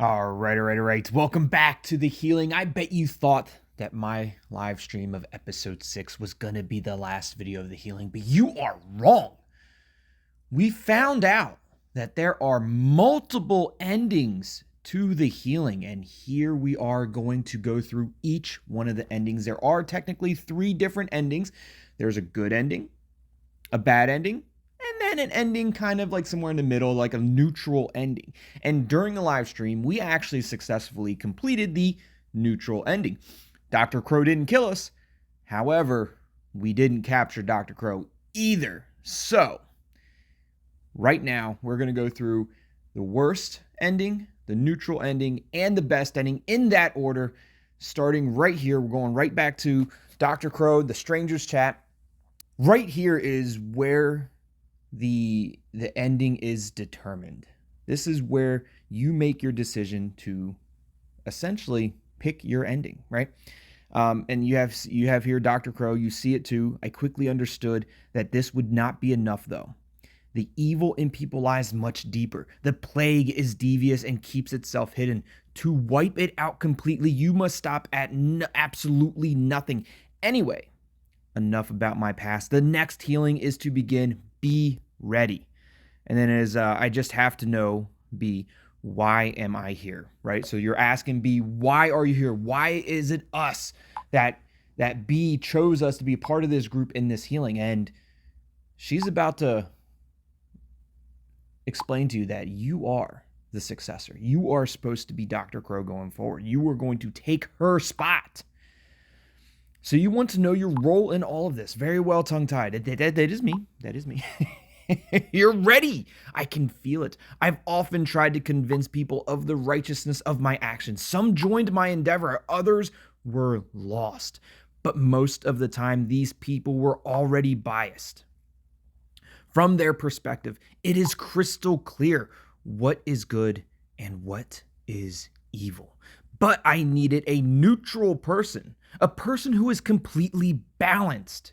All right. Welcome back to the healing. I bet you thought that my live stream of episode 6 was going to be the last video of the healing, but you are wrong. We found out that there are multiple endings to the healing, and here we are going to go through each one of the endings. There are technically 3 different endings. There's a good ending, a bad ending, and then an ending kind of like somewhere in the middle, like a neutral ending. And during the live stream, we actually successfully completed the neutral ending. Dr. Crow didn't kill us. However, we didn't capture Dr. Crow either. So, right now, we're going to go through the worst ending, the neutral ending, and the best ending in that order. Starting right here, we're going right back to Dr. Crow, the Stranger's Chat. Right here is where the ending is determined. This is where you make your decision to essentially pick your ending, right? And you have here Dr. Crow. You see it too. I quickly understood that this would not be enough, though. The evil in people lies much deeper. The plague is devious and keeps itself hidden. To wipe it out completely, you must stop at absolutely nothing. Anyway, enough about my past. The next healing is to begin. Be ready. And then as I just have to know, B, why am I here, right? So you're asking B, why are you here? Why is it us that B chose us to be a part of this group in this healing? And she's about to explain to you that you are the successor. You are supposed to be Dr. Crow going forward. You are going to take her spot. So you want to know your role in all of this. Very well tongue-tied. That is me. That is me. You're ready. I can feel it. I've often tried to convince people of the righteousness of my actions. Some joined my endeavor. Others were lost. But most of the time, these people were already biased. From their perspective, it is crystal clear what is good and what is evil. But I needed a neutral person, a person who is completely balanced.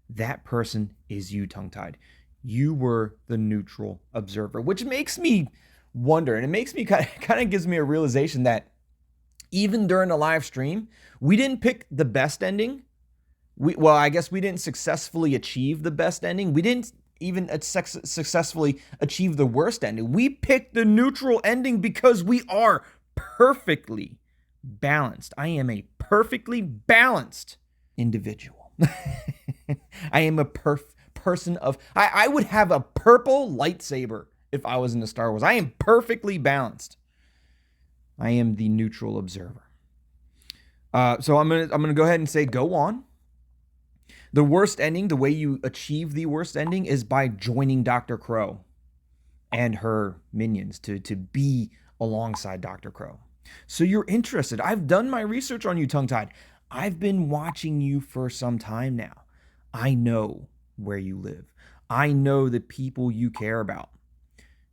That person is you, tongue-tied. You were the neutral observer, which makes me wonder, and it makes me kind of gives me a realization that even during the live stream, we didn't pick the best ending. I guess we didn't successfully achieve the best ending. We didn't even successfully achieve the worst ending. We picked the neutral ending because we are perfectly balanced. I am a perfectly balanced individual. I am a person of, I would have a purple lightsaber if I was in the Star Wars. I am perfectly balanced. I am the neutral observer. So I'm gonna go ahead and say, go on. The worst ending, the way you achieve the worst ending is by joining Dr. Crow and her minions to be alongside Dr. Crow. So you're interested. I've done my research on you, tongue-tied. I've been watching you for some time now. I know where you live. I know the people you care about.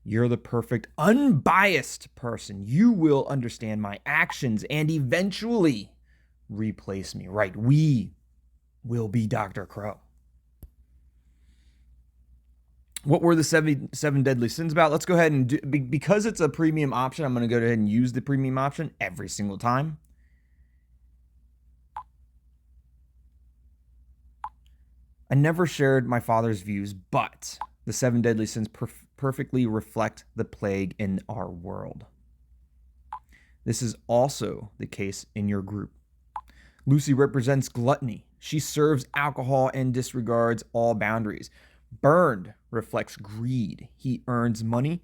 You're the perfect, unbiased person. You will understand my actions and eventually replace me. Right, we will be Dr. Crow. What were the seven deadly sins about? Let's go ahead and do, because it's a premium option, I'm going to go ahead and use the premium option every single time. I never shared my father's views, but the 7 deadly sins perfectly reflect the plague in our world. This is also the case in your group. Lucy represents gluttony. She serves alcohol and disregards all boundaries. Burned reflects greed. He earns money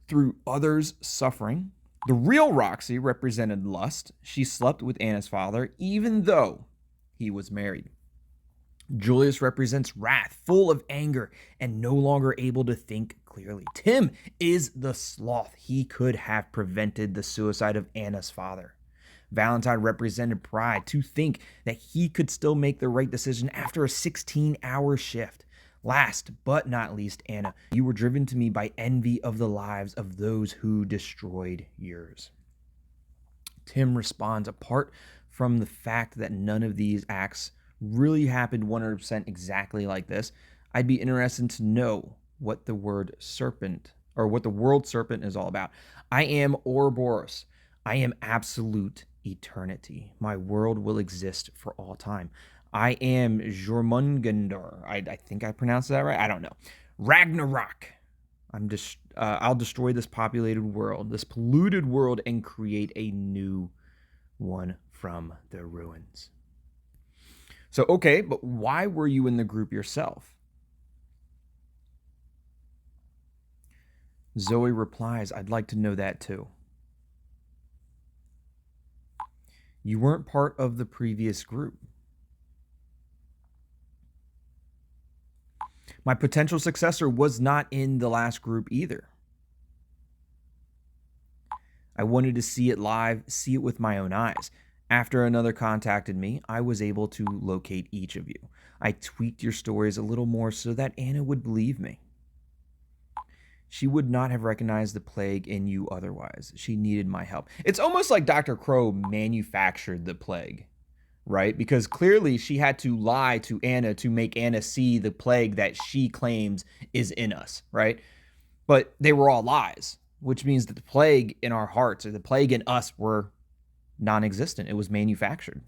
through others' suffering. The real Roxy represented lust. She slept with Anna's father, even though he was married. Julius represents wrath, full of anger and no longer able to think clearly. Tim is the sloth. He could have prevented the suicide of Anna's father. Valentine represented pride, to think that he could still make the right decision after a 16-hour shift. Last but not least, Anna, you were driven to me by envy of the lives of those who destroyed yours. Tim responds, apart from the fact that none of these acts really happened 100% exactly like this, I'd be interested to know what the word serpent or what the world serpent is all about. I am Ouroboros. I am absolute eternity. My world will exist for all time. I am Jormungandr. I think I pronounced that right. I don't know. Ragnarok. I'll destroy this populated world, this polluted world, and create a new one from the ruins. So, okay, but why were you in the group yourself? Zoe replies, I'd like to know that too. You weren't part of the previous group. My potential successor was not in the last group either. I wanted to see it live, see it with my own eyes. After another contacted me, I was able to locate each of you. I tweaked your stories a little more so that Anna would believe me. She would not have recognized the plague in you otherwise. She needed my help. It's almost like Dr. Crow manufactured the plague, right? Because clearly she had to lie to Anna to make Anna see the plague that she claims is in us, right? But they were all lies, which means that the plague in our hearts or the plague in us were non-existent. It was manufactured.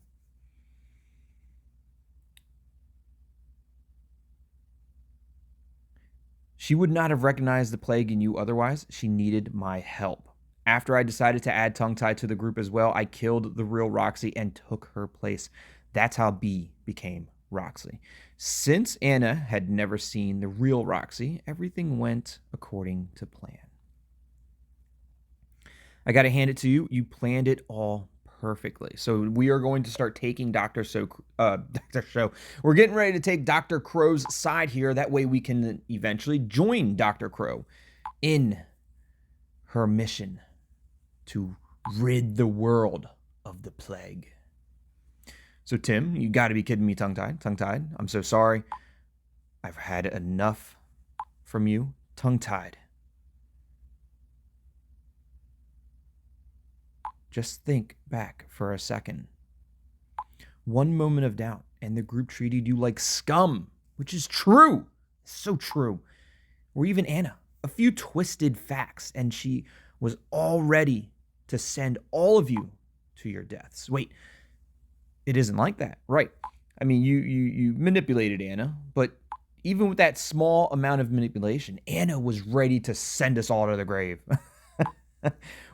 She would not have recognized the plague in you otherwise. She needed my help. After I decided to add Tongue-Tied to the group as well, I killed the real Roxy and took her place. That's how B became Roxy. Since Anna had never seen the real Roxy, everything went according to plan. I got to hand it to you. You planned it all perfectly. So we are going to start taking Dr. Show. We're getting ready to take Dr. Crow's side here. That way we can eventually join Dr. Crow in her mission to rid the world of the plague. So Tim, you got to be kidding me, Tongue-Tied. Tongue-Tied, I'm so sorry. I've had enough from you. Tongue-Tied. Just think back for a second. One moment of doubt, and the group treated you like scum, which is true. So true. Or even Anna. A few twisted facts, and she was all ready to send all of you to your deaths. Wait, it isn't like that, right? I mean, you manipulated Anna, but even with that small amount of manipulation, Anna was ready to send us all to the grave.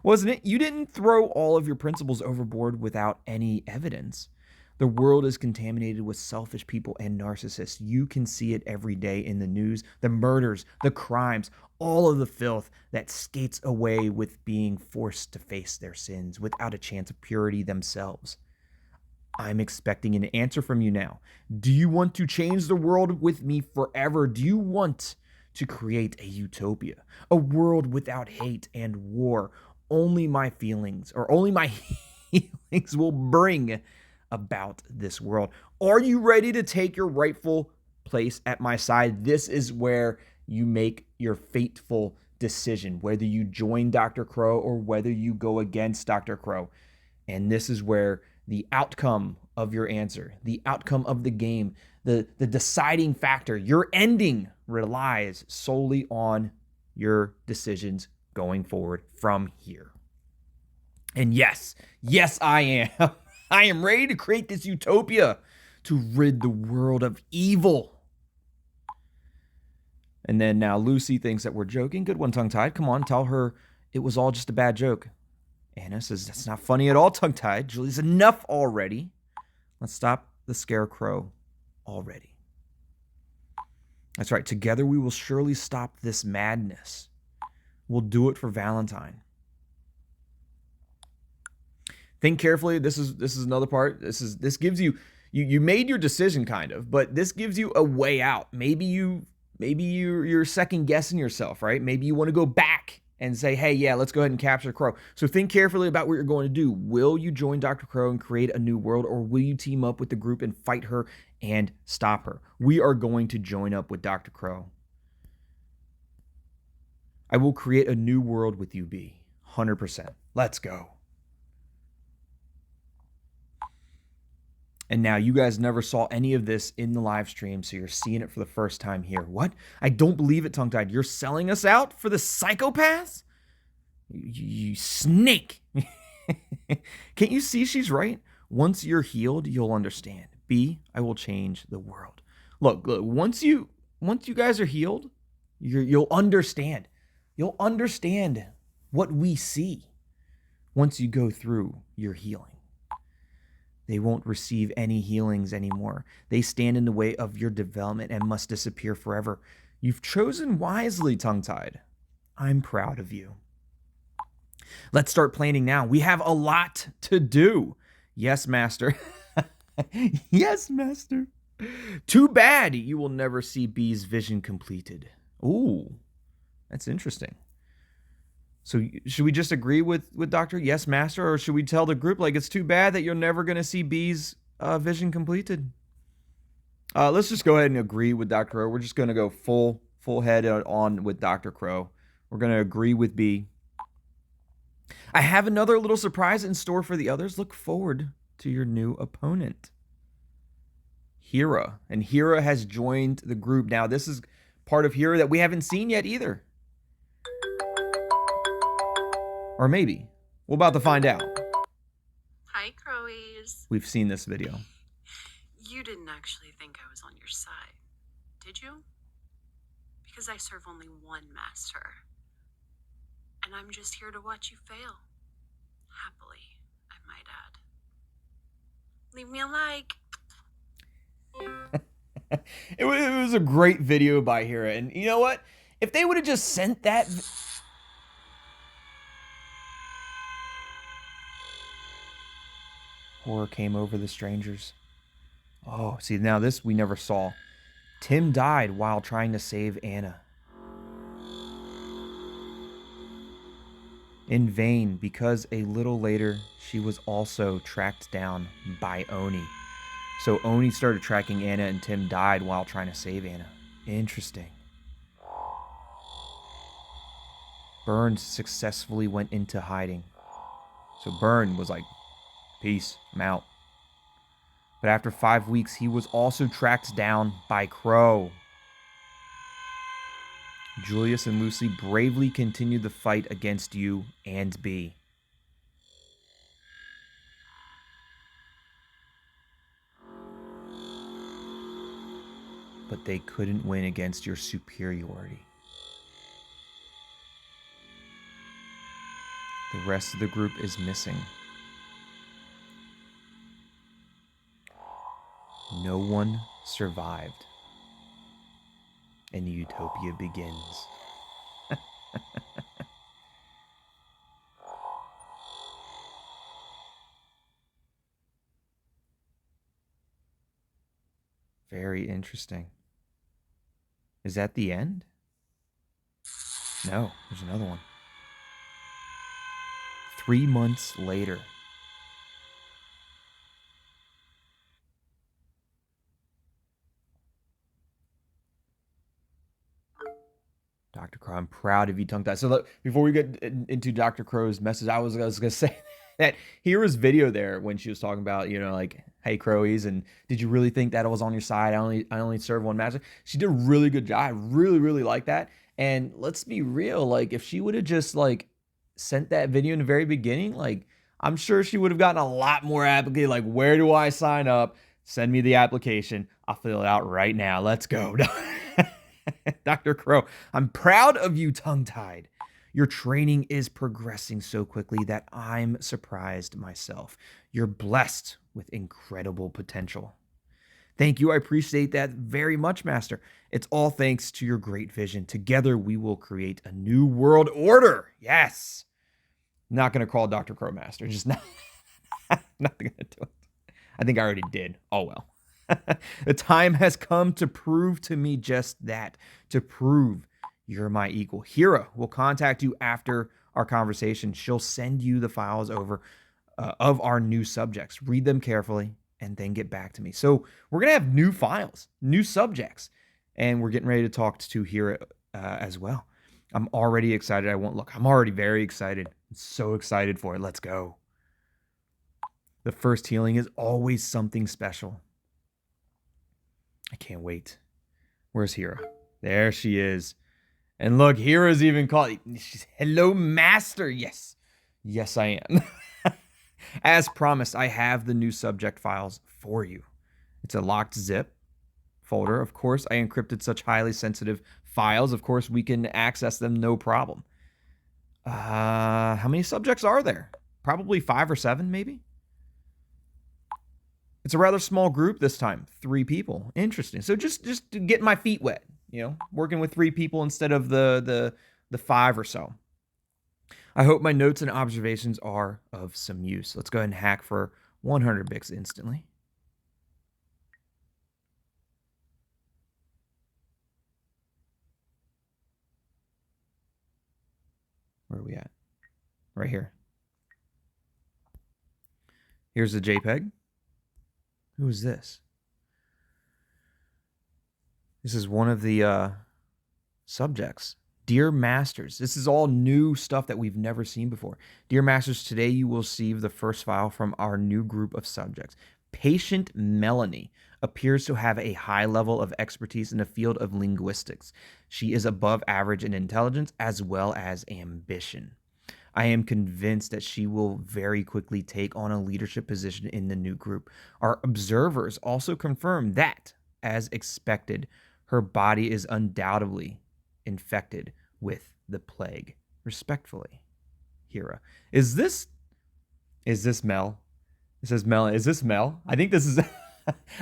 Wasn't it? You didn't throw all of your principles overboard without any evidence. The world is contaminated with selfish people and narcissists. You can see it every day in the news. The murders, the crimes, all of the filth that skates away with being forced to face their sins without a chance of purity themselves. I'm expecting an answer from you now. Do you want to change the world with me forever? Do you want to create a utopia, a world without hate and war? Only my feelings, or only my feelings will bring about this world. Are you ready to take your rightful place at my side? This is where you make your fateful decision, whether you join Dr. Crow or whether you go against Dr. Crow. And this is where the outcome of your answer, the outcome of the game, the deciding factor, your ending relies solely on your decisions going forward from here. And yes, I am. I am ready to create this utopia to rid the world of evil. And then now Lucy thinks that we're joking. Good one, Tongue-Tied. Come on, tell her it was all just a bad joke. Anna says, that's not funny at all, Tongue-Tied. Julie's enough already. Let's stop the scarecrow already. That's right. Together we will surely stop this madness. We'll do it for Valentine. Think carefully. This is another part. This gives you made your decision kind of, but this gives you a way out. Maybe you're second guessing yourself, right? Maybe you want to go back and say, hey, yeah, let's go ahead and capture Crow. So think carefully about what you're going to do. Will you join Dr. Crow and create a new world, or will you team up with the group and fight her and stop her? We are going to join up with Dr. Crow. I will create a new world with you, B. 100%. Let's go. And now you guys never saw any of this in the live stream, so you're seeing it for the first time here. What? I don't believe it, Tongue-Tied. You're selling us out for the psychopaths? You snake. Can't you see she's right? Once you're healed, you'll understand. B, I will change the world. Look, once you guys are healed, you'll understand. You'll understand what we see once you go through your healing. They won't receive any healings anymore. They stand in the way of your development and must disappear forever. You've chosen wisely, Tongue-Tied. I'm proud of you. Let's start planning now. We have a lot to do. Yes, Master. Yes, Master. Too bad you will never see B's vision completed. Ooh, that's interesting. So should we just agree with Dr. Yes, Master, or should we tell the group, like, it's too bad that you're never going to see B's vision completed? Let's just go ahead and agree with Dr. Crow. We're just going to go full head on with Dr. Crow. We're going to agree with B. I have another little surprise in store for the others. Look forward to your new opponent, Hira. And Hira has joined the group. Now, this is part of Hira that we haven't seen yet either. Or maybe. We're about to find out. Hi, Crowies. We've seen this video. You didn't actually think I was on your side, did you? Because I serve only one master. And I'm just here to watch you fail. Happily, I might add. Leave me a like. It was a great video by Hira. And you know what? If they would have just sent that... Horror came over the strangers. Oh, see, now this we never saw. Tim died while trying to save Anna. In vain, because a little later, she was also tracked down by Oni. So Oni started tracking Anna, and Tim died while trying to save Anna. Interesting. Burns successfully went into hiding. So Burn was like, peace, I'm out. But after 5 weeks, he was also tracked down by Crow. Julius and Lucy bravely continued the fight against you and B. But they couldn't win against your superiority. The rest of the group is missing. No one survived. And utopia begins. Very interesting. Is that the end? No, there's another one. 3 months later. Dr. Crow, I'm proud of you, Tongue-Tied. So look, before we get into Dr. Crow's message, I was going to say that Hira's video there when she was talking about, you know, like, hey, Crowies, and did you really think that I was on your side? I only serve one master. She did a really good job. I really, really like that. And let's be real, like, if she would have just, like, sent that video in the very beginning, like, I'm sure she would have gotten a lot more applications. Like, where do I sign up? Send me the application. I'll fill it out right now. Let's go. Dr. Crow, I'm proud of you, Tongue-Tied. Your training is progressing so quickly that I'm surprised myself. You're blessed with incredible potential. Thank you. I appreciate that very much, Master. It's all thanks to your great vision. Together, we will create a new world order. Yes. Not going to call Dr. Crow Master. Just not going to do it. I think I already did. Oh, well. The time has come to prove to me just that. To prove you're my equal. Hira will contact you after our conversation. She'll send you the files over of our new subjects. Read them carefully and then get back to me. So we're going to have new files, new subjects, and we're getting ready to talk to Hira as well. I'm already excited. I'm already very excited. I'm so excited for it. Let's go. The first healing is always something special. I can't wait. Where's Hira? There she is. And look, Hira's even called. She's, hello, master. Yes. Yes, I am. As promised, I have the new subject files for you. It's a locked zip folder. Of course, I encrypted such highly sensitive files. Of course, we can access them no problem. How many subjects are there? Probably 5 or 7, maybe? It's a rather small group this time. 3 people. Interesting. So just to get my feet wet, working with 3 people instead of the 5 or so. I hope my notes and observations are of some use. Let's go ahead and hack for 100 bits instantly. Where are we at? Right here. Here's the JPEG. Who is this? This is one of the subjects. Dear Masters, this is all new stuff that we've never seen before. Dear Masters, today you will receive the first file from our new group of subjects. Patient Melanie appears to have a high level of expertise in the field of linguistics. She is above average in intelligence as well as ambition. I am convinced that she will very quickly take on a leadership position in the new group. Our observers also confirm that, as expected, her body is undoubtedly infected with the plague. Respectfully, Hira. Is this Mel? It says Mel. Is this Mel? I think this is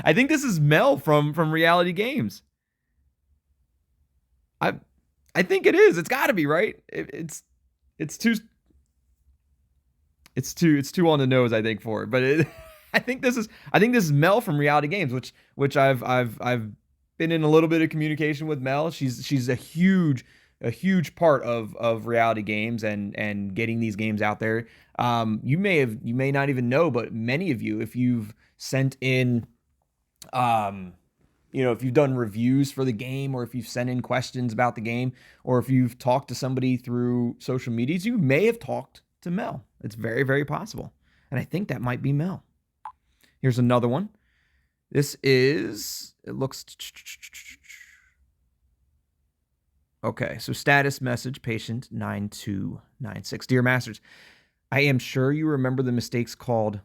I think this is Mel from Reality Games. I think it is. It's got to be, right? It's too on the nose, I think, for it. But I think this is Mel from Reality Games, which I've been in a little bit of communication with Mel. She's a huge part of Reality Games and getting these games out there. You may not even know, but many of you, if you've sent in, if you've done reviews for the game, or if you've sent in questions about the game, or if you've talked to somebody through social medias, you may have talked to Mel. It's very, very possible. And I think that might be Mel. Here's another one. This is, it looks, okay, so status message, patient 9296. Dear Masters, I am sure you remember the mistake called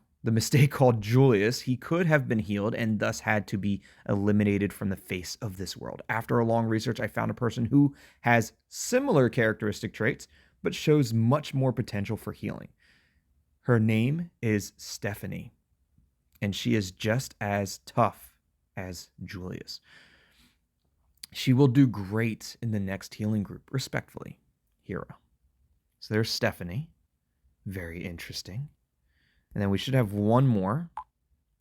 Julius. He could have been healed and thus had to be eliminated from the face of this world. After a long research, I found a person who has similar characteristic traits, but shows much more potential for healing. Her name is Stephanie, and she is just as tough as Julius. She will do great in the next healing group. Respectfully, Hira. So there's Stephanie. Very interesting. And then we should have one more.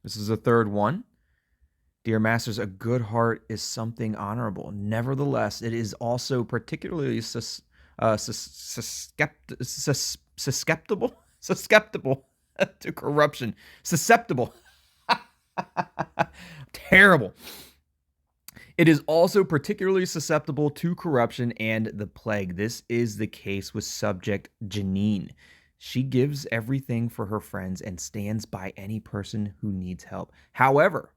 This is the third one. Dear Masters, a good heart is something honorable. Nevertheless, it is also particularly susceptible to corruption. Susceptible. Terrible. It is also particularly susceptible to corruption and the plague. This is the case with subject Janine. She gives everything for her friends and stands by any person who needs help. However,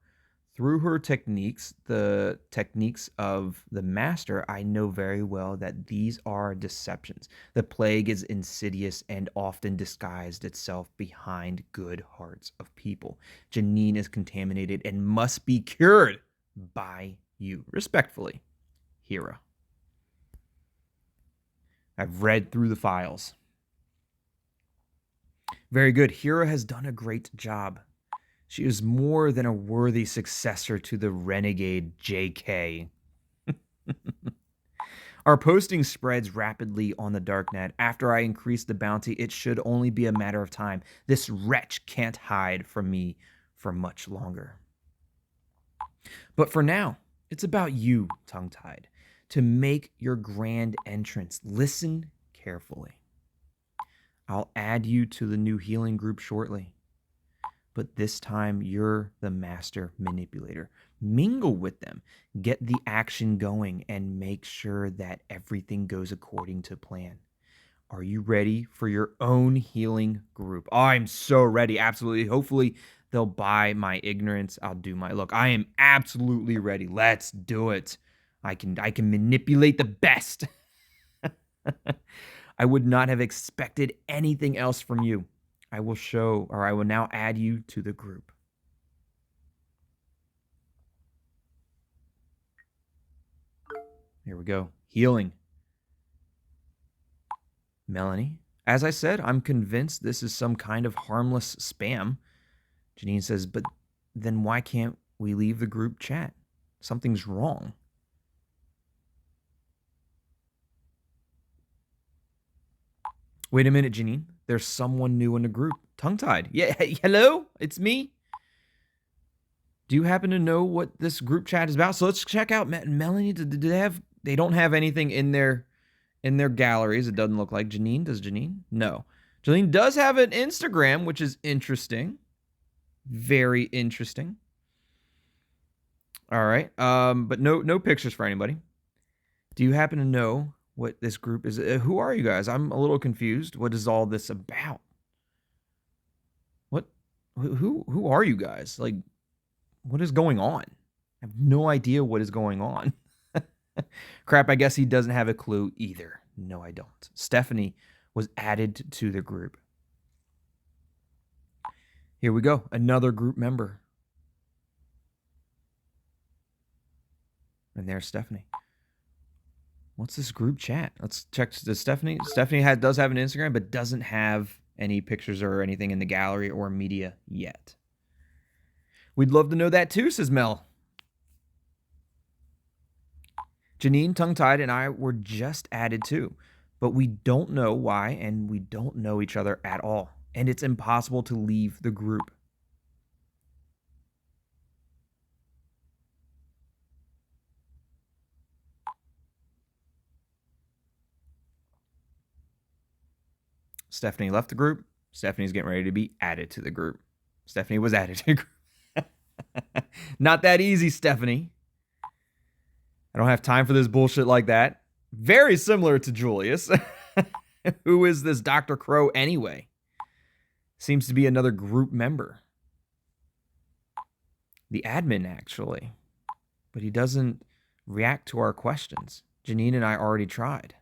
through her techniques, the techniques of the master, I know very well that these are deceptions. The plague is insidious and often disguised itself behind good hearts of people. Janine is contaminated and must be cured by you. Respectfully, Hira. I've read through the files. Very good. Hira has done a great job. She is more than a worthy successor to the renegade JK. Our posting spreads rapidly on the darknet. After I increase the bounty, it should only be a matter of time. This wretch can't hide from me for much longer. But for now, it's about you, tongue-tied, to make your grand entrance. Listen carefully. I'll add you to the new healing group shortly. But this time, you're the master manipulator. Mingle with them, get the action going, and make sure that everything goes according to plan. Are you ready for your own healing group? Oh, I'm so ready. Absolutely. Hopefully they'll buy my ignorance. I'll do my look. I am absolutely ready. Let's do it. I can manipulate the best. I would not have expected anything else from you. I will now add you to the group. Here we go. Healing. Melanie. As I said, I'm convinced this is some kind of harmless spam. Janine says, but then why can't we leave the group chat? Something's wrong. Wait a minute, Janine. There's someone new in the group. Tongue-tied. Yeah, hello? It's me. Do you happen to know what this group chat is about? So let's check out Melanie. Do they have? They don't have anything in their galleries. It doesn't look like. Janine, does Janine? No. Janine does have an Instagram, which is interesting. Very interesting. All right. But no pictures for anybody. Do you happen to know what this group is? Who are you guys? I'm a little confused. What is all this about? What? Who are you guys? Like, what is going on? I have no idea what is going on. Crap, I guess he doesn't have a clue either. No, I don't. Stephanie was added to the group. Here we go. Another group member. And there's Stephanie. What's this group chat? Let's check. Does Stephanie does have an Instagram, but doesn't have any pictures or anything in the gallery or media yet. We'd love to know that too, says Mel. Janine, tongue-tied, and I were just added too, but we don't know why, and we don't know each other at all, and it's impossible to leave the group. Stephanie left the group. Stephanie's getting ready to be added to the group. Stephanie was added to the group. Not that easy, Stephanie. I don't have time for this bullshit like that. Very similar to Julius. Who is this Dr. Crow anyway? Seems to be another group member. The admin, actually. But he doesn't react to our questions. Janine and I already tried.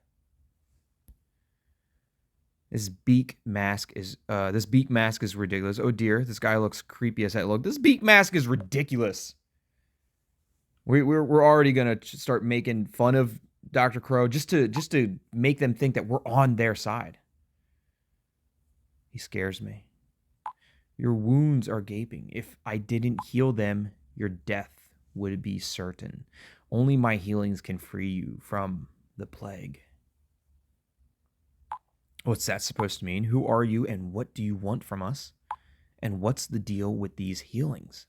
This beak mask is ridiculous. Oh dear, this guy looks creepy as hell. Look, this beak mask is ridiculous. We're already gonna start making fun of Dr. Crow just to make them think that we're on their side. He scares me. Your wounds are gaping. If I didn't heal them, your death would be certain. Only my healings can free you from the plague. What's that supposed to mean? Who are you and what do you want from us? And what's the deal with these healings?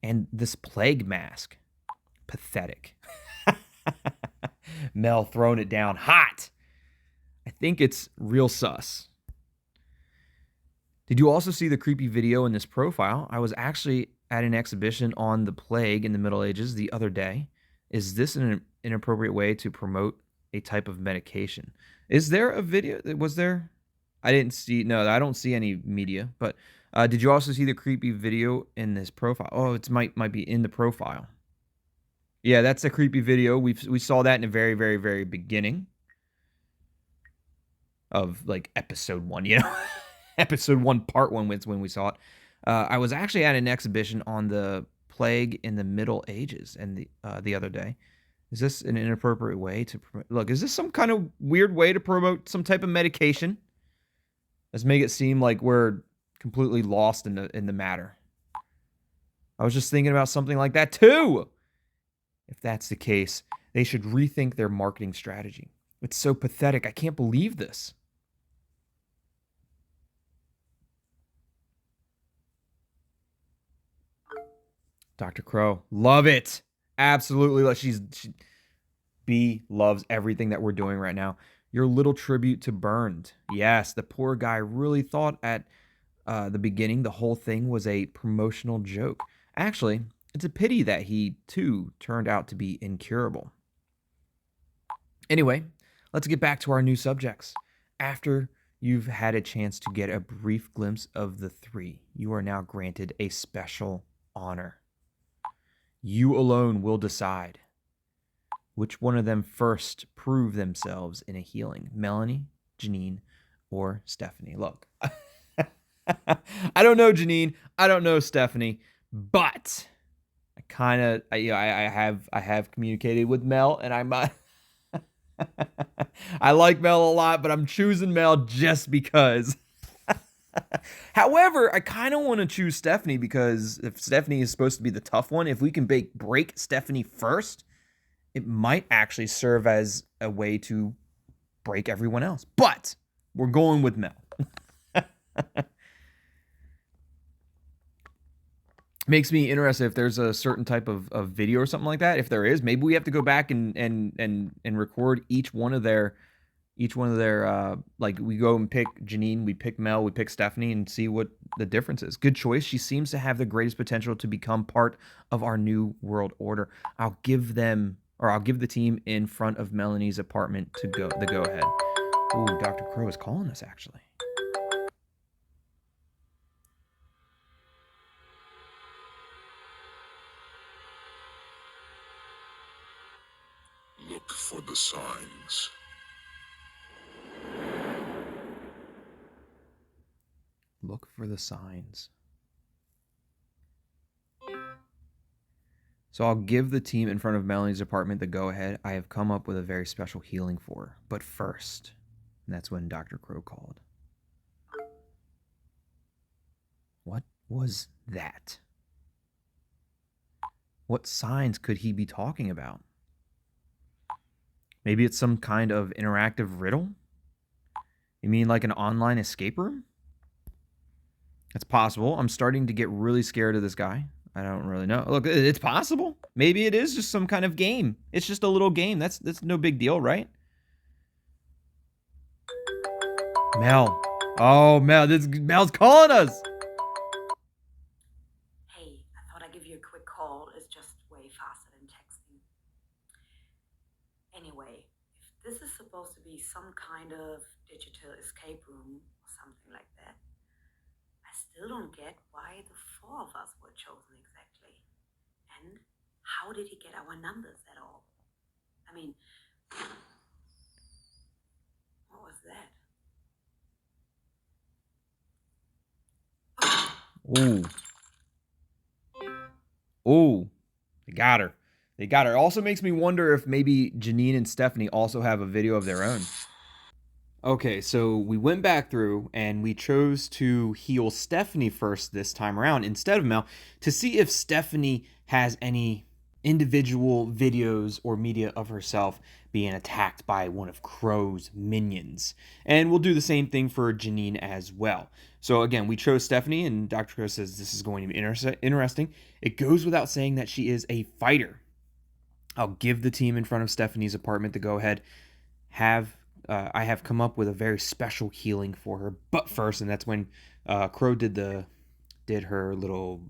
And this plague mask. Pathetic. Mel throwing it down hot. I think it's real sus. Did you also see the creepy video in this profile? I was actually at an exhibition on the plague in the Middle Ages the other day. Is this an inappropriate way to promote a type of medication? Is there a video? Was there? I didn't see. No, I don't see any media. But did you also see the creepy video in this profile? Oh, it might be in the profile. Yeah, that's a creepy video. We saw that in the very, very, very beginning of like episode 1. You know, episode 1, part 1 was when we saw it. I was actually at an exhibition on the plague in the Middle Ages and the other day. Is this an inappropriate way to promote? Look, is this some kind of weird way to promote some type of medication? Let's make it seem like we're completely lost in the matter. I was just thinking about something like that too. If that's the case, they should rethink their marketing strategy. It's so pathetic. I can't believe this. Dr. Crow, love it. Absolutely. B loves everything that we're doing right now. Your little tribute to Burned. Yes, the poor guy really thought at the beginning the whole thing was a promotional joke. Actually, it's a pity that he, too, turned out to be incurable. Anyway, let's get back to our new subjects. After you've had a chance to get a brief glimpse of the three, you are now granted a special honor. You alone will decide which one of them first prove themselves in a healing. Melanie, Janine, or Stephanie. Look, I don't know Janine, I don't know Stephanie, but I have communicated with Mel, and I like Mel a lot, but I'm choosing Mel just because. However, I kind of want to choose Stephanie because if Stephanie is supposed to be the tough one, if we can break Stephanie first, it might actually serve as a way to break everyone else. But we're going with Mel. Makes me interested if there's a certain type of video or something like that. If there is, maybe we have to go back and record each one of their like we go and pick Janine, we pick Mel, we pick Stephanie, and see what the difference is. Good choice. She seems to have the greatest potential to become part of our new world order. I'll give the team in front of Melanie's apartment the go ahead. Ooh, Dr. Crow is calling us actually. Look for the signs. Look for the signs. So I'll give the team in front of Melanie's apartment the go-ahead. I have come up with a very special healing for her. But first, and that's when Dr. Crow called. What was that? What signs could he be talking about? Maybe it's some kind of interactive riddle? You mean like an online escape room? That's possible. I'm starting to get really scared of this guy. I don't really know. Look, it's possible. Maybe it is just some kind of game. It's just a little game. That's no big deal, right? Mel. Oh, Mel. Mel's calling us. Hey, I thought I'd give you a quick call. It's just way faster than texting. Anyway, if this is supposed to be some kind of digital escape room or something like that, I still don't get why the four of us were chosen exactly. And how did he get our numbers at all? I mean, what was that? Ooh. Ooh. They got her. They got her. It also makes me wonder if maybe Janine and Stephanie also have a video of their own. Okay, so we went back through and we chose to heal Stephanie first this time around instead of Mel to see if Stephanie has any individual videos or media of herself being attacked by one of Crow's minions. And we'll do the same thing for Janine as well. So again, we chose Stephanie, and Dr. Crow says this is going to be interesting. It goes without saying that she is a fighter. I'll give the team in front of Stephanie's apartment the go-ahead. I have come up with a very special healing for her. But first, and that's when Crow did her little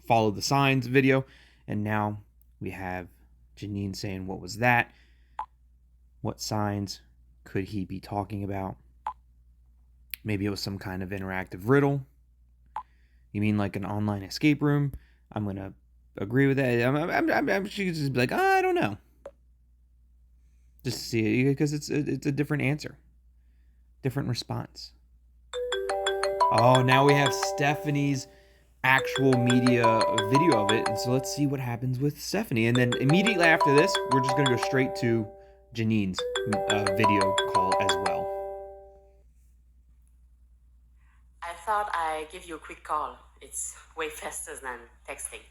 follow the signs video. And now we have Janine saying, what was that? What signs could he be talking about? Maybe it was some kind of interactive riddle. You mean like an online escape room? I'm going to agree with that. She could just be like, oh, I don't know. Just to see it, because it's a different answer. Different response. Oh, now we have Stephanie's actual media video of it. And so let's see what happens with Stephanie. And then immediately after this, we're just going to go straight to Janine's video call as well. I thought I'd give you a quick call. It's way faster than texting.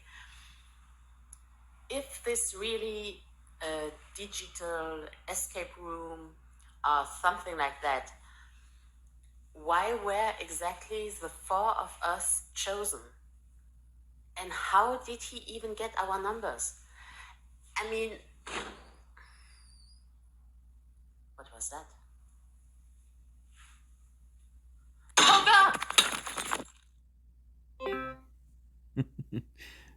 If this really a digital escape room or something like that, why were exactly the four of us chosen? And how did he even get our numbers? I mean, what was that? Oh God!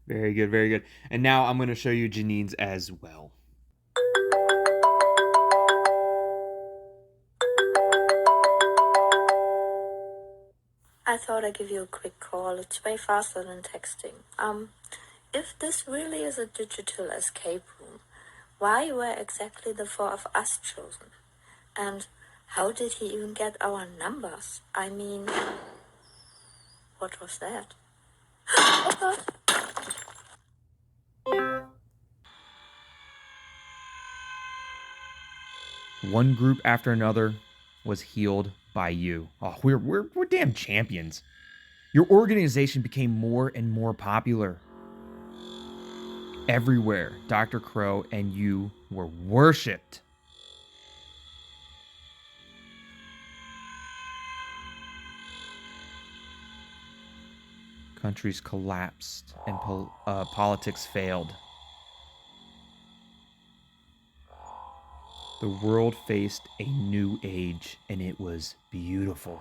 Very good, very good. And now I'm going to show you Janine's as well. I thought I'd give you a quick call. It's way faster than texting. If this really is a digital escape room, why were exactly the four of us chosen? And how did he even get our numbers? I mean, what was that? Oh God. One group after another was healed by you. Oh, we're damn champions. Your organization became more and more popular. Everywhere, Dr. Crow and you were worshipped. Countries collapsed and politics failed. The world faced a new age, and it was beautiful.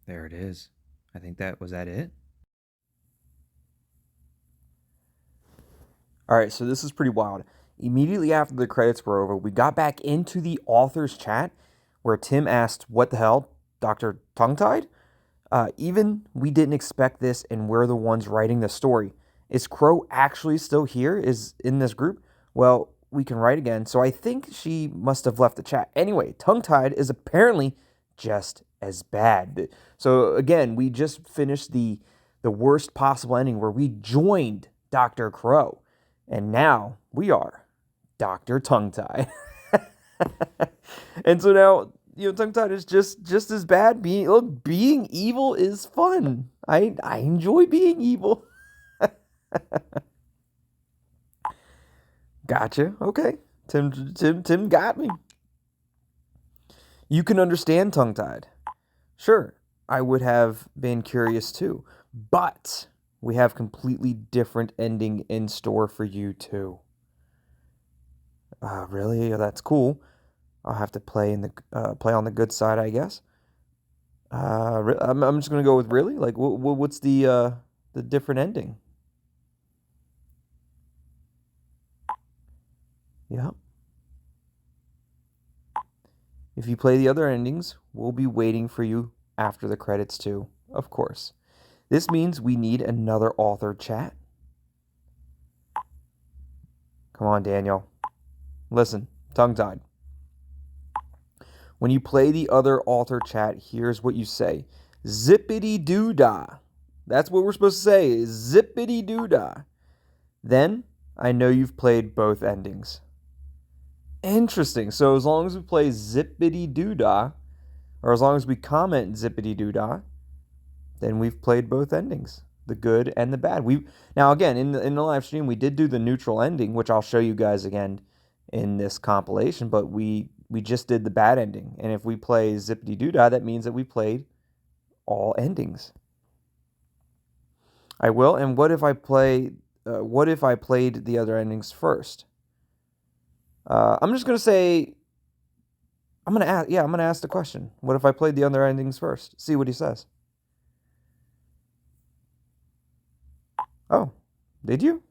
There it is. I think was that it? All right, so this is pretty wild. Immediately after the credits were over, we got back into the author's chat where Tim asked, "What the hell, Dr. Tongue-Tied?" Even we didn't expect this, and we're the ones writing the story. Is Crow actually still here? Is in this group? Well, we can write again. So I think she must have left the chat. Anyway, Tongue-Tied is apparently just as bad. So again, we just finished the worst possible ending where we joined Dr. Crow. And now we are Dr. Tongue-Tied. And so now, Tongue-Tied is just as bad. Being evil is fun. I enjoy being evil. Gotcha. Okay. Tim got me. You can understand Tongue-Tied. Sure, I would have been curious too. But we have completely different ending in store for you too. Really? That's cool. I'll have to play on the good side, I guess. I'm just gonna go with really. Like, what's the different ending? Yeah. If you play the other endings, we'll be waiting for you after the credits too, of course. This means we need another author chat. Come on, Daniel. Listen, tongue-tied. When you play the other author chat, here's what you say. Zippity-doo-dah. That's what we're supposed to say. Zippity-doo-dah. Then, I know you've played both endings. Interesting. So as long as we play zippity-doo-dah, or as long as we comment zippity-doo-dah, then we've played both endings, the good and the bad. Now again, in the live stream, we did do the neutral ending, which I'll show you guys again in this compilation, but we just did the bad ending. And if we play zippity-doo-dah, that means that we played all endings. I will. And what if I played the other endings first? I'm just gonna say. I'm gonna ask the question. What if I played the other endings first? See what he says. Oh, did you?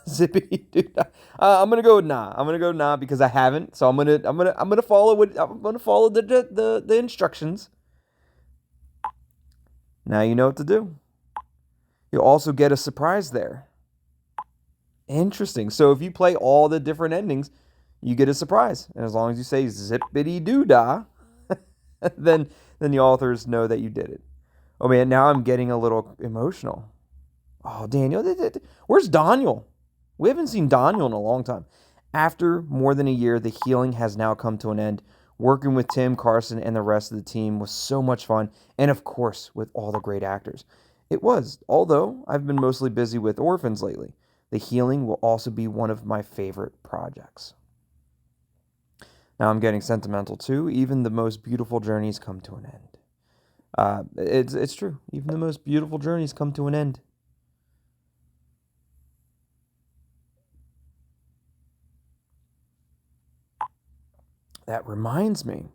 Zippity dude. I'm gonna go with nah. I'm gonna go nah because I haven't. So I'm gonna follow the instructions. Now you know what to do. You'll also get a surprise there. Interesting. So if you play all the different endings, you get a surprise. And as long as you say zippity doo dah, then the authors know that you did it. Oh man, now I'm getting a little emotional. Oh, Daniel, where's Daniel? We haven't seen Daniel in a long time. After more than a year, the healing has now come to an end. Working with Tim, Carson, and the rest of the team was so much fun, and of course, with all the great actors. It was, although I've been mostly busy with orphans lately. The healing will also be one of my favorite projects. Now I'm getting sentimental too. Even the most beautiful journeys come to an end. It's true. Even the most beautiful journeys come to an end. That reminds me.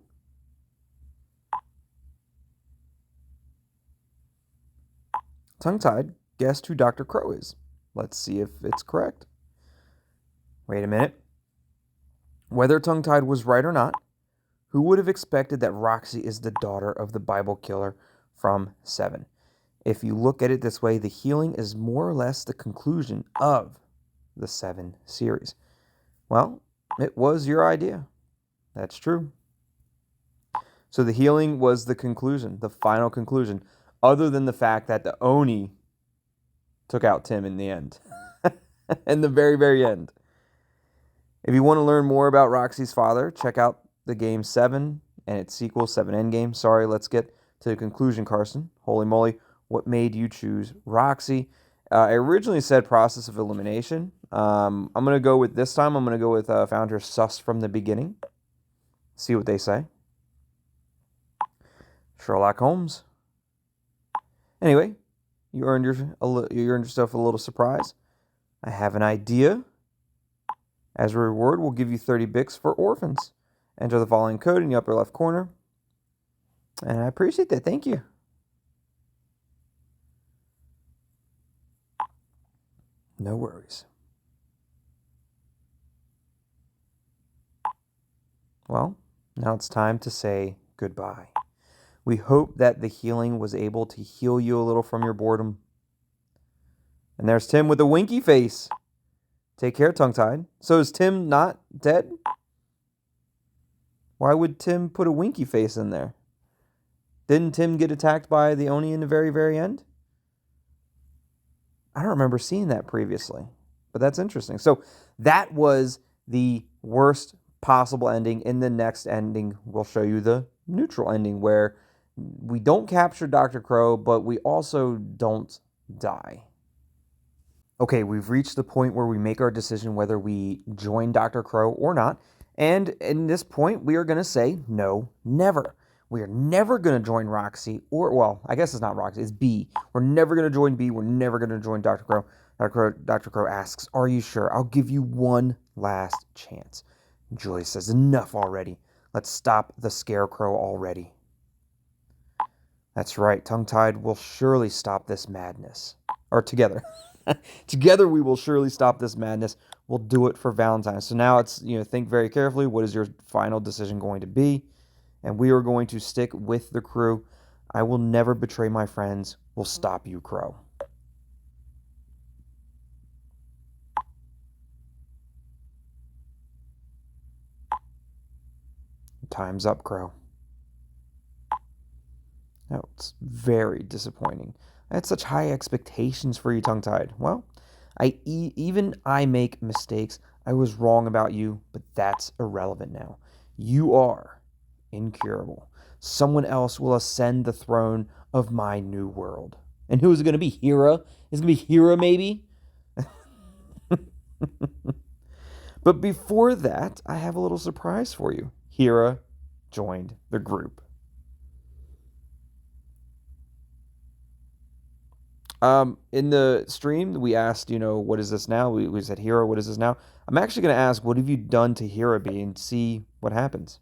Tongue-tied guessed who Dr. Crow is. Let's see if it's correct. Wait a minute. Whether Tongue-tied was right or not, who would have expected that Roxy is the daughter of the Bible killer from 7? If you look at it this way, the healing is more or less the conclusion of the 7 series. Well, it was your idea. That's true. So the healing was the conclusion, the final conclusion, other than the fact that the Oni took out Tim in the end. In the very, very end. If you want to learn more about Roxy's father, check out the game 7 and its sequel, 7 Endgame. Sorry, let's get to the conclusion, Carson. Holy moly, what made you choose Roxy? I originally said process of elimination. I'm going to go with this time. I'm going to go with founder Sus from the beginning. See what they say. Sherlock Holmes. Anyway, you earned yourself a little surprise. I have an idea. As a reward, we'll give you 30 Bics for orphans. Enter the following code in the upper left corner. And I appreciate that. Thank you. No worries. Well, now it's time to say goodbye. We hope that the healing was able to heal you a little from your boredom. And there's Tim with a winky face. Take care, Tongue-tied. So is Tim not dead? Why would Tim put a winky face in there? Didn't Tim get attacked by the Oni in the very, very end? I don't remember seeing that previously, but that's interesting. So that was the worst possible ending. In the next ending, we'll show you the neutral ending where we don't capture Dr. Crow, but we also don't die. Okay, we've reached the point where we make our decision whether we join Dr. Crow or not. And in this point, we are going to say no, never. We are never going to join Roxy, or, well, I guess it's not Roxy, it's B. We're never going to join B. We're never going to join Dr. Crow. Dr. Crow asks, are you sure? I'll give you one last chance. Julie says, enough already. Let's stop the scarecrow already. That's right, Tongue-tied will surely stop this madness. Or together. Together we will surely stop this madness. We'll do it for Valentine's. So now it's, think very carefully. What is your final decision going to be? And we are going to stick with the crew. I will never betray my friends. We'll stop you, Crow. Time's up, Crow. Oh, it's very disappointing. I had such high expectations for you, Tongue-tied. Well, even I make mistakes. I was wrong about you, but that's irrelevant now. You are incurable. Someone else will ascend the throne of my new world. And who is it going to be? Hira? Is it going to be Hira, maybe? But before that, I have a little surprise for you. Hira joined the group. In the stream, we asked, what is this now? We said, Hira, what is this now? I'm actually going to ask, what have you done to Hira B, and see what happens.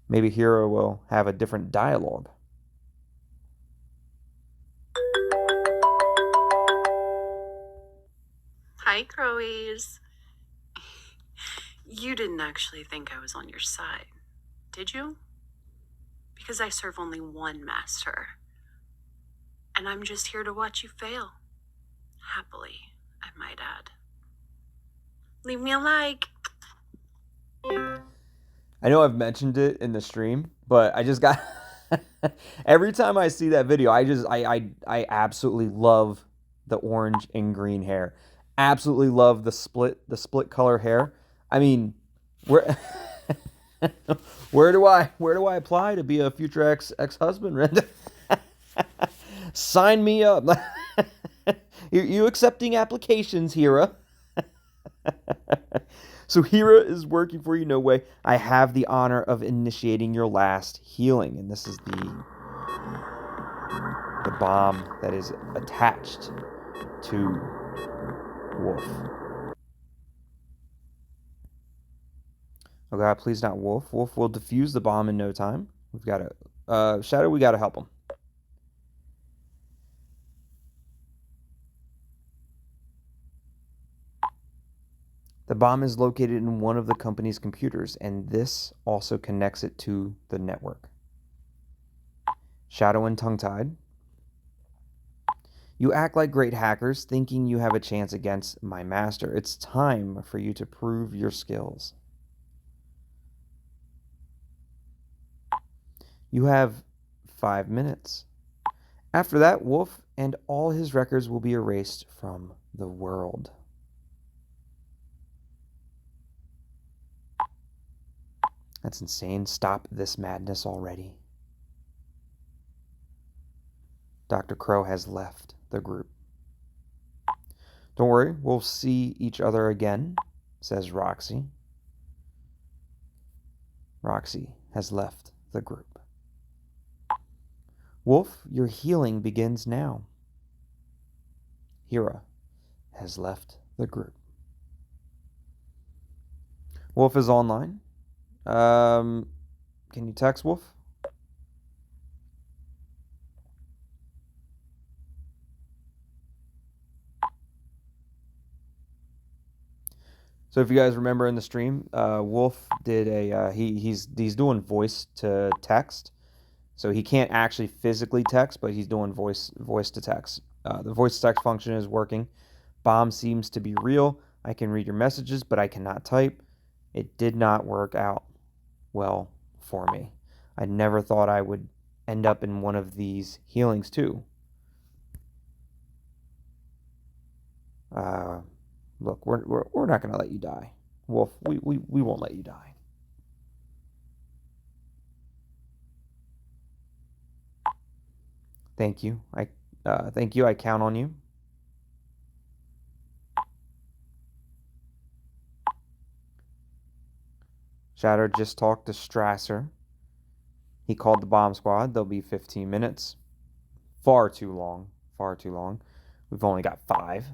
Maybe Hira will have a different dialogue. Hi, Crowies. You didn't actually think I was on your side, did you? Because I serve only one master. And I'm just here to watch you fail. Happily, I might add. Leave me a like. I know I've mentioned it in the stream, but I just got... Every time I see that video, I absolutely love the orange and green hair. Absolutely love the split color hair. I mean, where where do I apply to be a future ex-husband? Sign me up. You accepting applications, Hira? So Hira is working for you, no way. I have the honor of initiating your last healing, and this is the bomb that is attached to Wolf. Oh God, please not Wolf. Wolf will defuse the bomb in no time. We've got to Shadow. We got to help him. The bomb is located in one of the company's computers, and this also connects it to the network. Shadow and tongue-tied. You act like great hackers, thinking you have a chance against my master. It's time for you to prove your skills. You have 5 minutes. After that, Wolf and all his records will be erased from the world. That's insane. Stop this madness already. Dr. Crow has left the group. Don't worry, we'll see each other again, says Roxy. Roxy has left the group. Wolf, your healing begins now. Hira has left the group. Wolf is online. Can you text Wolf? So if you guys remember in the stream, Wolf did a he's doing voice to text, so he can't actually physically text, but he's doing voice to text. The voice to text function is working. Bomb seems to be real. I can read your messages, but I cannot type. It did not work out well for me. I never thought I would end up in one of these healings too. Look, we're not gonna let you die, Wolf. We won't let you die. Thank you. Thank you. I count on you. Shadow just talked to Strasser. He called the bomb squad. There'll be 15 minutes. Far too long. Far too long. We've only got 5.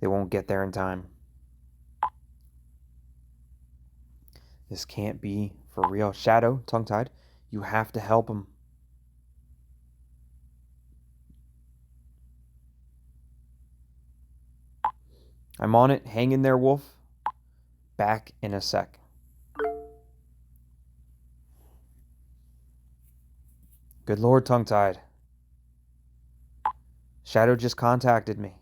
They won't get there in time. This can't be for real. Shadow, tongue-tied, you have to help him. I'm on it. Hang in there, Wolf. Back in a sec. Good Lord, tongue-tied. Shadow just contacted me.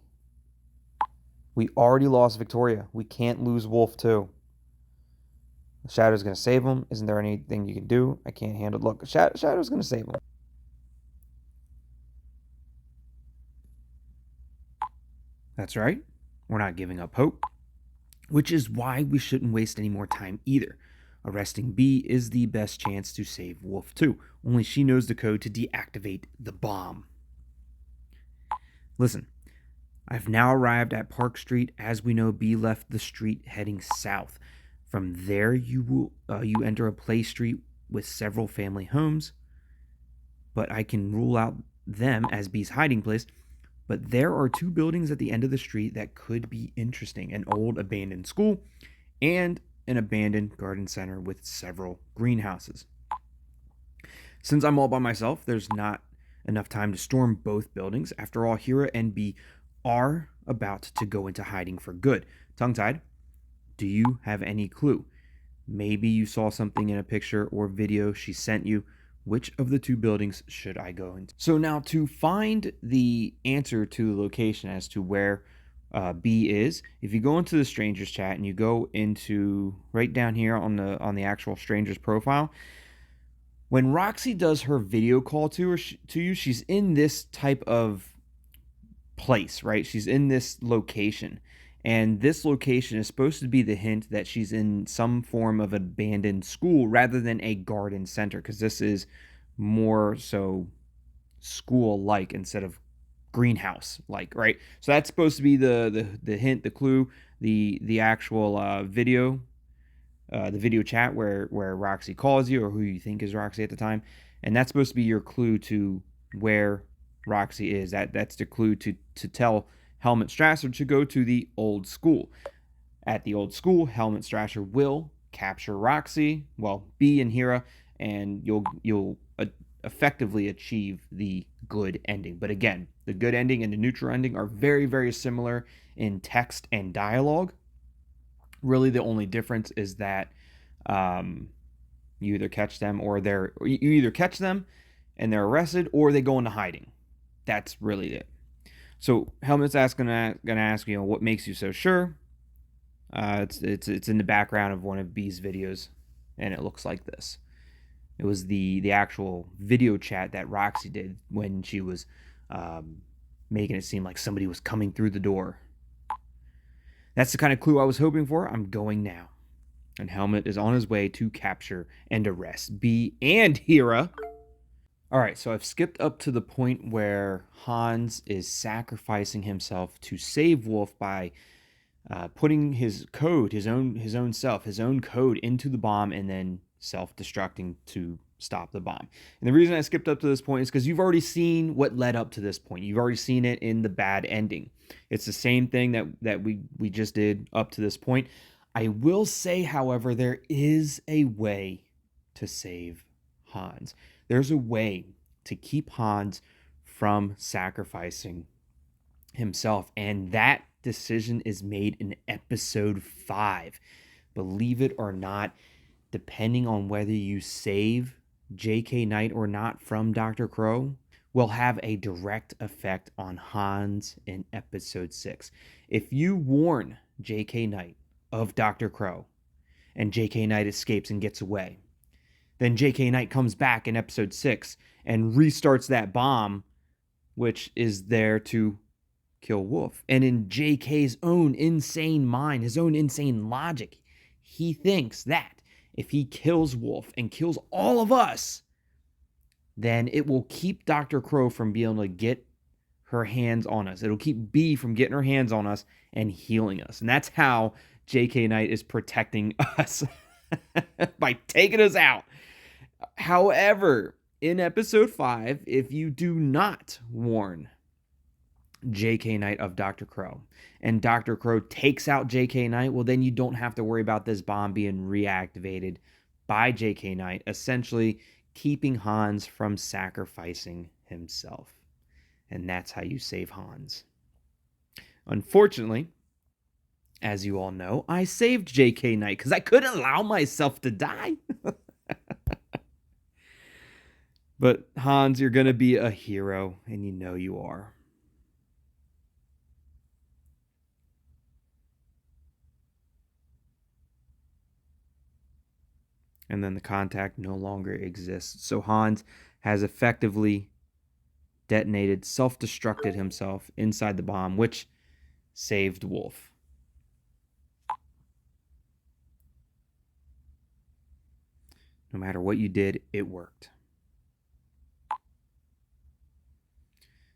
We already lost Victoria. We can't lose Wolf too. Shadow's going to save him. Isn't there anything you can do? I can't handle it. Look, Shadow's going to save him. That's right. We're not giving up hope. Which is why we shouldn't waste any more time either. Arresting B is the best chance to save Wolf too. Only she knows the code to deactivate the bomb. Listen, I've now arrived at Park Street. As we know, B left the street heading south. From there, you enter a play street with several family homes, but I can rule out them as B's hiding place. But there are 2 buildings at the end of the street that could be interesting. An old abandoned school and an abandoned garden center with several greenhouses. Since I'm all by myself, there's not enough time to storm both buildings. After all, Hira and B are about to go into hiding for good. Tongue-tied, do you have any clue? Maybe you saw something in a picture or video she sent you. Which of the 2 buildings should I go into? So now to find the answer to the location as to where B is, if you go into the strangers chat and you go into right down here on the actual strangers profile, when Roxy does her video call to you, she's in this type of place, right? She's in this location. And this location is supposed to be the hint that she's in some form of abandoned school rather than a garden center, because this is more so school-like instead of greenhouse-like, right? So that's supposed to be the hint, the clue, the actual video, the video chat where Roxy calls you or who you think is Roxy at the time, and that's supposed to be your clue to where Roxy is. That's the clue to tell Helmut Strasser to go to the old school. At the old school, Helmut Strasser will capture Roxy, well, B and Hira, and you'll effectively achieve the good ending. But again, the good ending and the neutral ending are very, very similar in text and dialogue. Really, the only difference is that you either catch them you either catch them and they're arrested, or they go into hiding. That's really it. So Helmut's gonna ask, what makes you so sure? It's in the background of one of B's videos, and it looks like this. It was the actual video chat that Roxy did when she was making it seem like somebody was coming through the door. That's the kind of clue I was hoping for. I'm going now. And Helmut is on his way to capture and arrest B and Hira. All right, so I've skipped up to the point where Hans is sacrificing himself to save Wolf by putting his code, his own code into the bomb, and then self-destructing to stop the bomb. And the reason I skipped up to this point is because you've already seen what led up to this point. You've already seen it in the bad ending. It's the same thing that we just did up to this point. I will say, however, there is a way to save Hans. There's a way to keep Hans from sacrificing himself, and that decision is made in episode 5. Believe it or not, depending on whether you save J.K. Knight or not from Dr. Crow, will have a direct effect on Hans in episode 6. If you warn J.K. Knight of Dr. Crow and J.K. Knight escapes and gets away, then J.K. Knight comes back in episode 6 and restarts that bomb, which is there to kill Wolf. And in J.K.'s own insane mind, his own insane logic, he thinks that if he kills Wolf and kills all of us, then it will keep Dr. Crow from being able to get her hands on us. It'll keep B from getting her hands on us and healing us. And that's how J.K. Knight is protecting us by taking us out. However, in episode 5, if you do not warn J.K. Knight of Dr. Crow and Dr. Crow takes out J.K. Knight, well, then you don't have to worry about this bomb being reactivated by J.K. Knight, essentially keeping Hans from sacrificing himself. And that's how you save Hans. Unfortunately, as you all know, I saved J.K. Knight because I couldn't allow myself to die. But Hans, you're going to be a hero, and you know you are. And then the contact no longer exists. So Hans has effectively detonated, self-destructed himself inside the bomb, which saved Wolf. No matter what you did, it worked.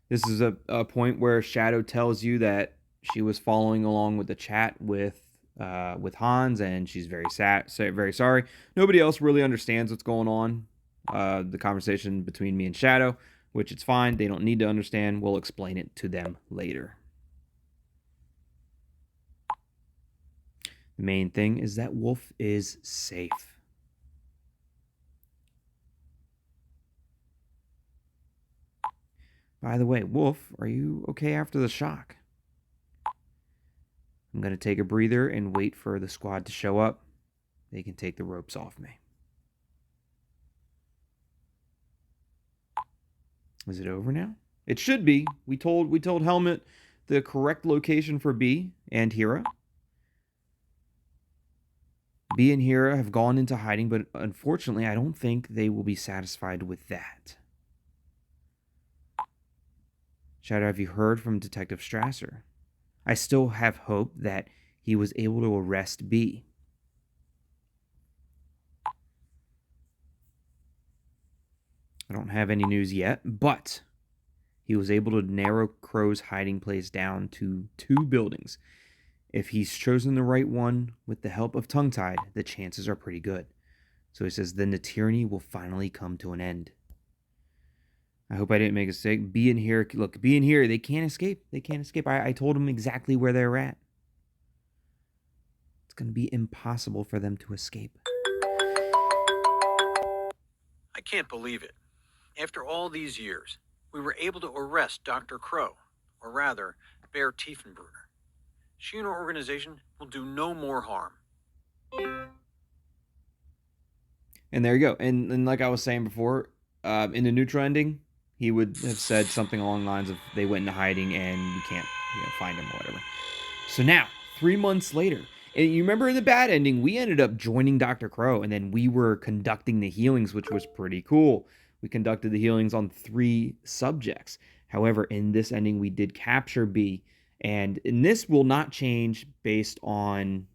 This is a point where Shadow tells you that she was following along with the chat with Hans, and she's very sorry. Nobody else really understands what's going on. The conversation between me and Shadow, which it's fine. They don't need to understand. We'll explain it to them later. The main thing is that Wolf is safe. By the way, Wolf, are you okay after the shock? I'm going to take a breather and wait for the squad to show up. They can take the ropes off me. Is it over now? It should be. We told Helmut the correct location for B and Hira. B and Hira have gone into hiding, but unfortunately, I don't think they will be satisfied with that. Shadow, have you heard from Detective Strasser? I still have hope that he was able to arrest B. I don't have any news yet, but he was able to narrow Crow's hiding place down to 2 buildings. If he's chosen the right one with the help of Tongue-Tied, the chances are pretty good. So he says, then the tyranny will finally come to an end. I hope I didn't make a mistake. B and Hira, look, B and Hira, they can't escape. They can't escape. I told them exactly where they're at. It's going to be impossible for them to escape. I can't believe it. After all these years, we were able to arrest Dr. Crow, or rather, Bear Tiefenbrunner. she and her organization will do no more harm. And there you go. And like I was saying before, in the neutral ending, he would have said something along the lines of they went into hiding and we can't, find him or whatever. So now, 3 months later, and you remember in the bad ending, we ended up joining Dr. Crow, and then we were conducting the healings, which was pretty cool. We conducted the healings on 3 subjects. However, in this ending, we did capture B, and this will not change based on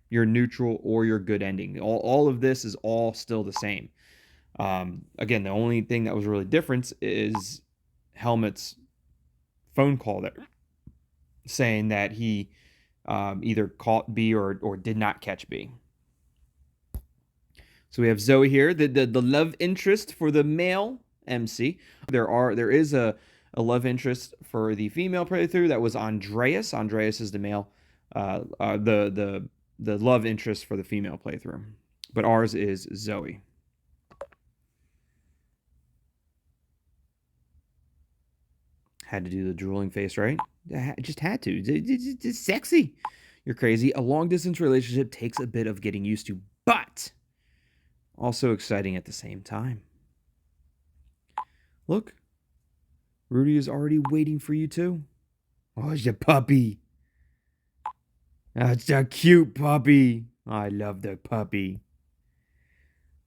your neutral or your good ending. All of this is all still the same. Again, the only thing that was really different is Helmut's phone call there, saying that he either caught B or did not catch B. So we have Zoe here, the love interest for the male MC. There is a love interest for the female playthrough. That was Andreas. Andreas is the male, the love interest for the female playthrough. But ours is Zoe. Had to do the drooling face, right? Just had to. It's sexy. You're crazy. A long-distance relationship takes a bit of getting used to, but also exciting at the same time. Look, Rudy is already waiting for you too. Oh, it's a puppy. That's a cute puppy. I love the puppy.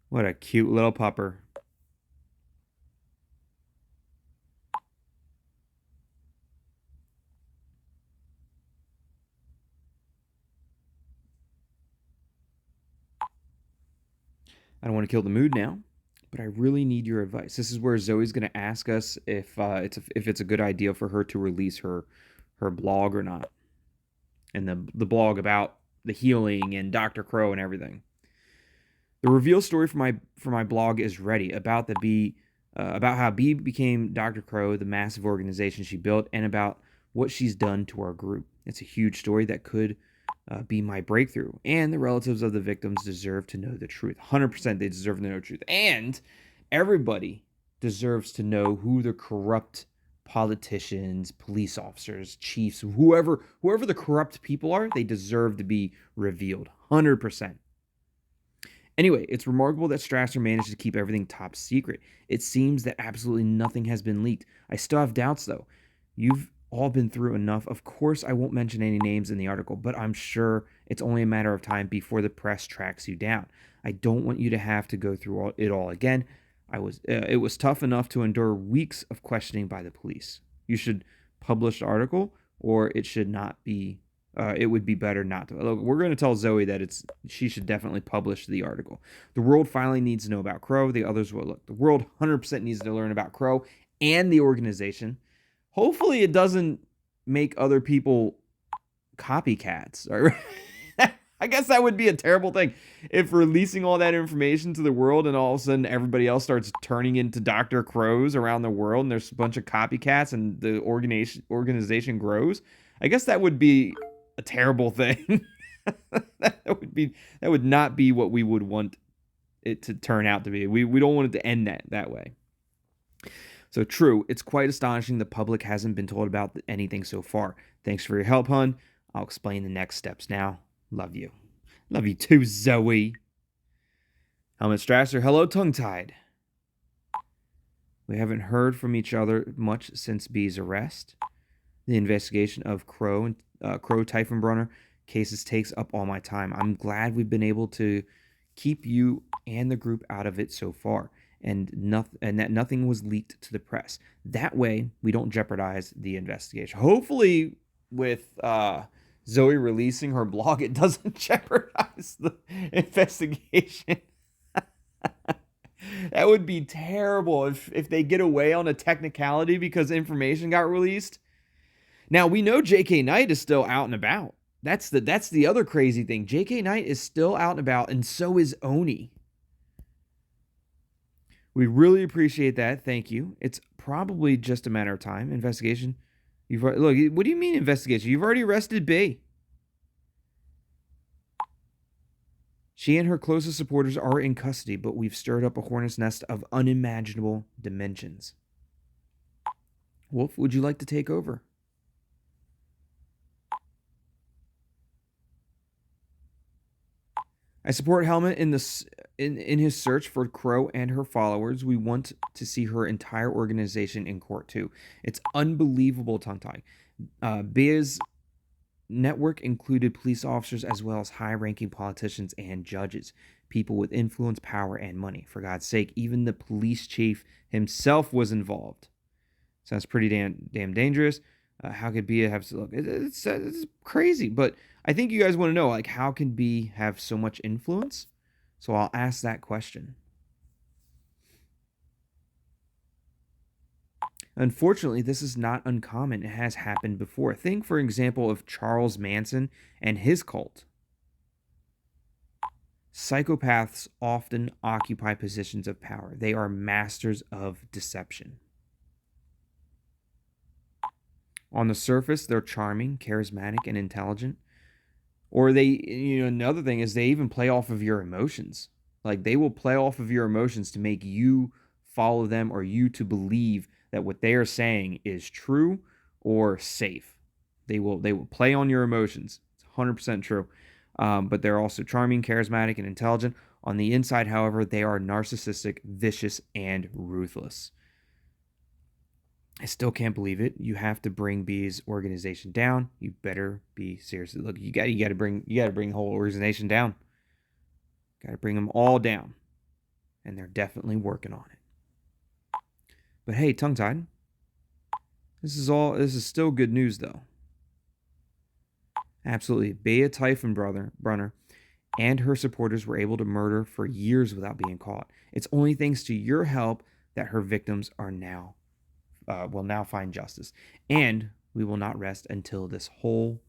What a cute little pupper. I don't want to kill the mood now, but I really need your advice. This is where Zoe's going to ask us if it's a good idea for her to release her blog or not, and the blog about the healing and Dr. Crow and everything. The reveal story for my blog is ready about about how B became Dr. Crow, the massive organization she built, and about what she's done to our group. It's a huge story that could be my breakthrough, and the relatives of the victims deserve to know the truth. 100% they deserve to know the truth, and everybody deserves to know who the corrupt politicians, police officers, chiefs, whoever the corrupt people are. They deserve to be revealed. 100%. Anyway, it's remarkable that Strasser managed to keep everything top secret. It seems that absolutely nothing has been leaked. I still have doubts, though. You've all been through enough. Of course, I won't mention any names in the article, but I'm sure it's only a matter of time before the press tracks you down. I don't want you to have to go through it all again. It was tough enough to endure weeks of questioning by the police. You should publish the article, or it should not be. It would be better not to. Look, we're going to tell Zoe that she should definitely publish the article. The world finally needs to know about Crow. The others will look. The world 100% needs to learn about Crow and the organization. Hopefully it doesn't make other people copycats. I guess that would be a terrible thing if releasing all that information to the world and all of a sudden everybody else starts turning into Dr. Crows around the world and there's a bunch of copycats and the organization grows. I guess that would be a terrible thing. that would not be what we would want it to turn out to be. We don't want it to end that way. So true, it's quite astonishing the public hasn't been told about anything so far. Thanks for your help, hon. I'll explain the next steps now. Love you. Love you too, Zoe. Helmut Strasser, hello, tongue-tied. We haven't heard from each other much since B's arrest. The investigation of Crow Typhonbrunner cases takes up all my time. I'm glad we've been able to keep you and the group out of it so far, and that nothing was leaked to the press. That way, we don't jeopardize the investigation. Hopefully, with Zoe releasing her blog, it doesn't jeopardize the investigation. That would be terrible if they get away on a technicality because information got released. Now, we know J.K. Knight is still out and about. That's the other crazy thing. J.K. Knight is still out and about, and so is Oni. We really appreciate that. Thank you. It's probably just a matter of time. Investigation. Look, what do you mean investigation? You've already arrested B. She and her closest supporters are in custody, but we've stirred up a hornet's nest of unimaginable dimensions. Wolf, would you like to take over? I support Helmut in his search for Crow and her followers. We want to see her entire organization in court too. It's unbelievable, Tongue-Tie. Bea's network included police officers as well as high-ranking politicians and judges, people with influence, power, and money. For God's sake, even the police chief himself was involved. Sounds pretty damn dangerous. How could Bea have to look? It's crazy, but I think you guys want to know, like, how can Bea have so much influence? So I'll ask that question. Unfortunately, this is not uncommon. It has happened before. Think, for example, of Charles Manson and his cult. Psychopaths often occupy positions of power. They are masters of deception. On the surface, they're charming, charismatic, and intelligent. Or another thing is they even play off of your emotions. Like, they will play off of your emotions to make you follow them or you to believe that what they are saying is true or safe. They will play on your emotions. It's 100% true. But they're also charming, charismatic, and intelligent. On the inside, however, they are narcissistic, vicious, and ruthless. I still can't believe it. You have to bring Bea's organization down. You better be serious. Look, you got to bring the whole organization down. Got to bring them all down, and they're definitely working on it. But hey, tongue-tied. This is still good news, though. Absolutely, Bea Tiefenbrunner and her supporters were able to murder for years without being caught. It's only thanks to your help that her victims are now. Will now find justice. And we will not rest until this whole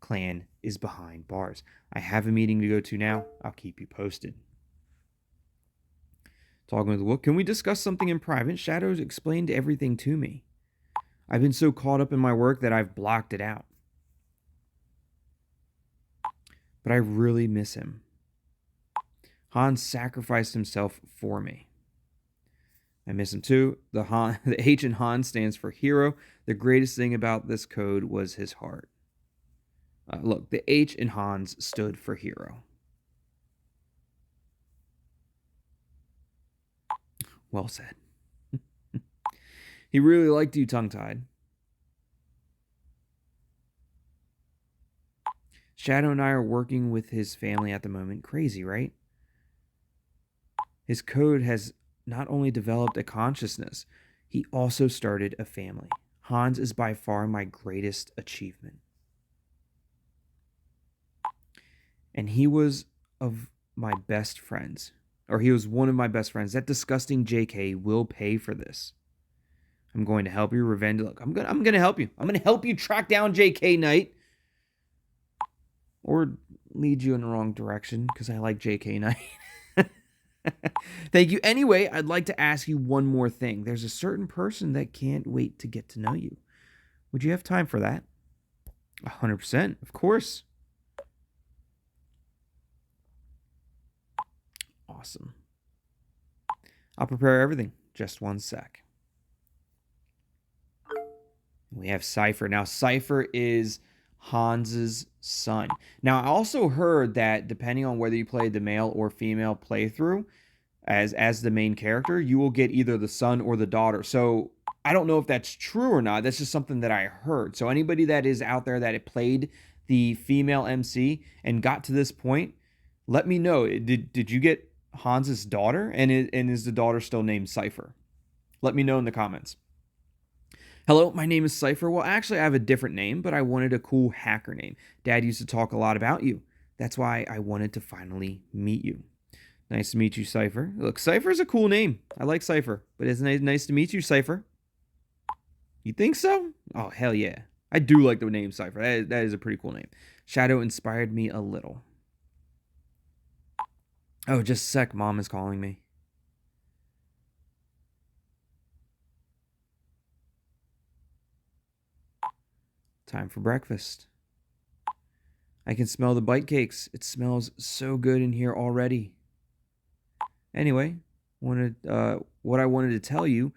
clan is behind bars. I have a meeting to go to now. I'll keep you posted. Talking with Wook, can we discuss something in private? Shadows explained everything to me. I've been so caught up in my work that I've blocked it out. But I really miss him. Hans sacrificed himself for me. I miss him too. The H in Hans stands for hero. The greatest thing about this code was his heart. Look, the H in Hans stood for hero. Well said. He really liked you, tongue-tied. Shadow and I are working with his family at the moment. Crazy, right? His code has not only developed a consciousness, he also started a family. Hans is by far my greatest achievement. And he was of my best friends. Or he was one of my best friends. That disgusting JK will pay for this. I'm going to help you revenge. Look, I'm gonna help you. I'm gonna help you track down JK Knight. Or lead you in the wrong direction, because I like JK Knight. Thank you. Anyway, I'd like to ask you one more thing. There's a certain person that can't wait to get to know you. Would you have time for that? 100%, of course. Awesome. I'll prepare everything. Just one sec. We have Cypher. Now, Cypher is Hans's son. Now, I also heard that depending on whether you play the male or female playthrough as the main character, you will get either the son or the daughter. So I don't know if that's true or not. That's just something that I heard. So anybody that is out there that played the female MC and got to this point, let me know. Did you get Hans's daughter? And is the daughter still named Cypher? Let me know in the comments. Hello, my name is Cypher. Well, actually, I have a different name, but I wanted a cool hacker name. Dad used to talk a lot about you. That's why I wanted to finally meet you. Nice to meet you, Cypher. Look, Cypher is a cool name. I like Cypher, but it's nice to meet you, Cypher. You think so? Oh, hell yeah. I do like the name Cypher. That is a pretty cool name. Shadow inspired me a little. Oh, just a sec. Mom is calling me. Time for breakfast. I can smell the bite cakes. It smells so good in here already. Anyway, what I wanted to tell you,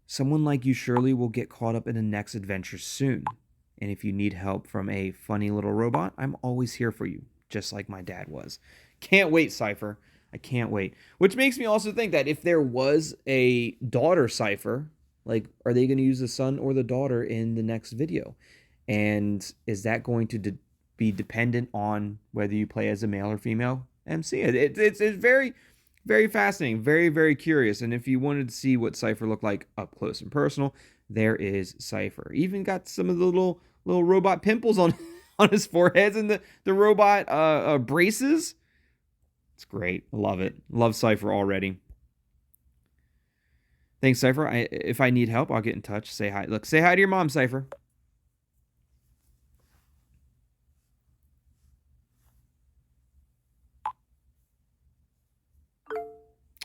someone like you surely will get caught up in the next adventure soon. And if you need help from a funny little robot, I'm always here for you. just like my dad was. Can't wait, Cypher. I can't wait. Which makes me also think that if there was a daughter Cypher, like, are they going to use the son or the daughter in the next video? And is that going to be dependent on whether you play as a male or female MC? It's very, very fascinating. Very, very curious. And if you wanted to see what Cypher looked like up close and personal, there is Cypher. Even got some of the little robot pimples on his foreheads and the robot braces. It's great. I love it. Love Cypher already. Thanks, Cypher. If I need help, I'll get in touch. Say hi. Look, say hi to your mom, Cypher.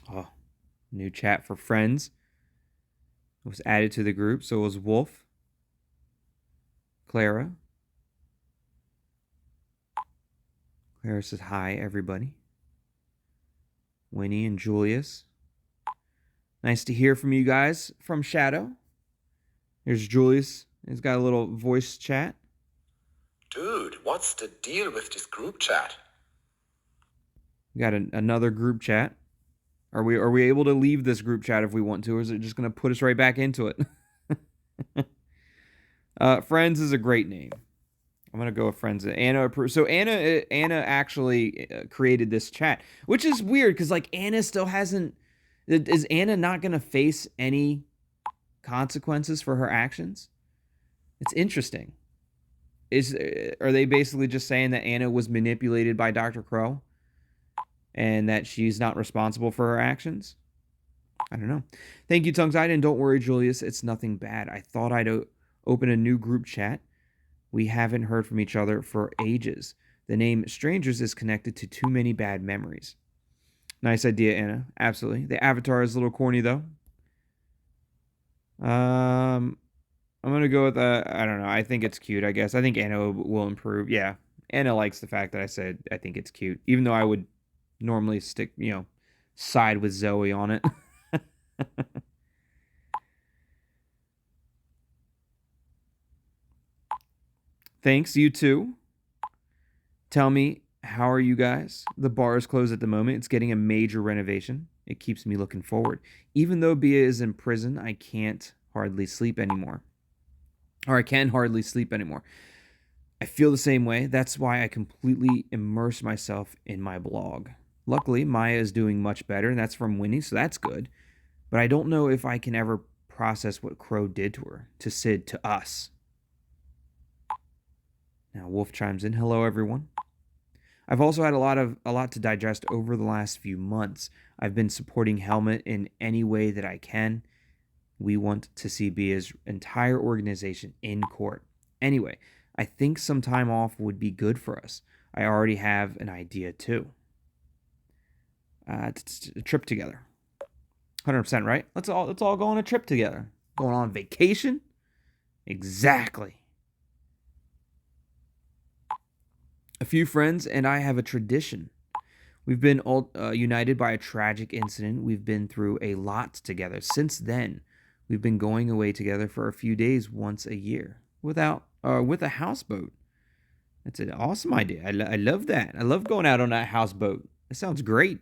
Oh, new chat for friends. It was added to the group. So it was Wolf, Clara. Clara says hi, everybody. Winnie and Julius. Nice to hear from you guys from Shadow. Here's Julius. He's got a little voice chat. Dude, what's the deal with this group chat? We got another group chat. Are we able to leave this group chat if we want to, or is it just going to put us right back into it? Friends is a great name. I'm going to go with Friends. Anna approved. So Anna actually created this chat, which is weird because, like, Anna still hasn't... Is Anna not going to face any consequences for her actions? It's interesting. Are they basically just saying that Anna was manipulated by Dr. Crow and that she's not responsible for her actions? I don't know. Thank you, Tongue-Tied, and don't worry, Julius, it's nothing bad. I thought I'd open a new group chat. We haven't heard from each other for ages. The name Strangers is connected to too many bad memories. Nice idea, Anna. Absolutely. The avatar is a little corny, though. I'm going to go with, I don't know. I think it's cute, I guess. I think Anna will improve. Yeah. Anna likes the fact that I said I think it's cute. Even though I would normally side with Zoe on it. Thanks, you too. Tell me, how are you guys? The bar is closed at the moment. It's getting a major renovation. It keeps me looking forward. Even though Bia is in prison, I can't hardly sleep anymore. Or I can hardly sleep anymore. I feel the same way. That's why I completely immerse myself in my blog. Luckily, Maya is doing much better, and that's from Winnie, so that's good. But I don't know if I can ever process what Crow did to her, to Sid, to us. Now, Wolf chimes in. Hello, everyone. I've also had a lot to digest over the last few months. I've been supporting Helmut in any way that I can. We want to see Bia's entire organization in court. Anyway, I think some time off would be good for us. I already have an idea, too. A trip together. 100%, right? Let's all go on a trip together. Going on vacation? Exactly. A few friends and I have a tradition. We've been all united by a tragic incident. We've been through a lot together. Since then, we've been going away together for a few days once a year with a houseboat. That's an awesome idea. I love that. I love going out on that houseboat. That sounds great.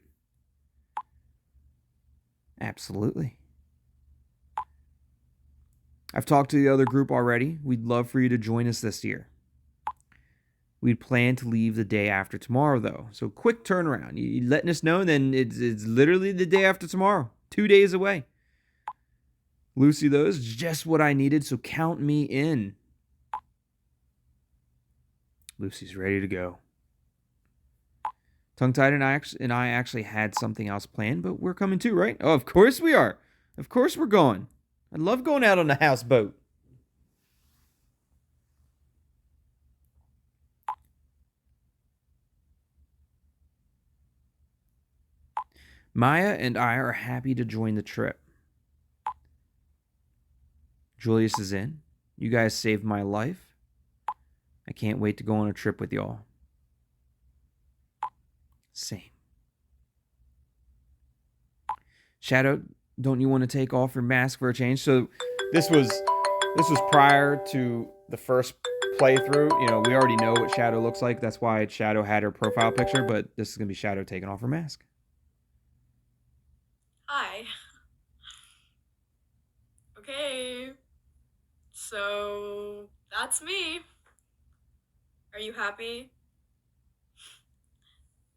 Absolutely. I've talked to the other group already. We'd love for you to join us this year. We'd plan to leave the day after tomorrow, though. So quick turnaround. You letting us know, and then it's literally the day after tomorrow. 2 days away. Lucy, though, is just what I needed, so count me in. Lucy's ready to go. Tongue-Tied and I actually had something else planned, but we're coming too, right? Oh, of course we are. Of course we're going. I love going out on the houseboat. Maya and I are happy to join the trip. Julius is in. You guys saved my life. I can't wait to go on a trip with y'all. Same. Shadow, don't you want to take off your mask for a change? So this was prior to the first playthrough, you know, we already know what Shadow looks like. That's why Shadow had her profile picture, but this is going to be Shadow taking off her mask. Hi. Okay. So that's me. Are you happy?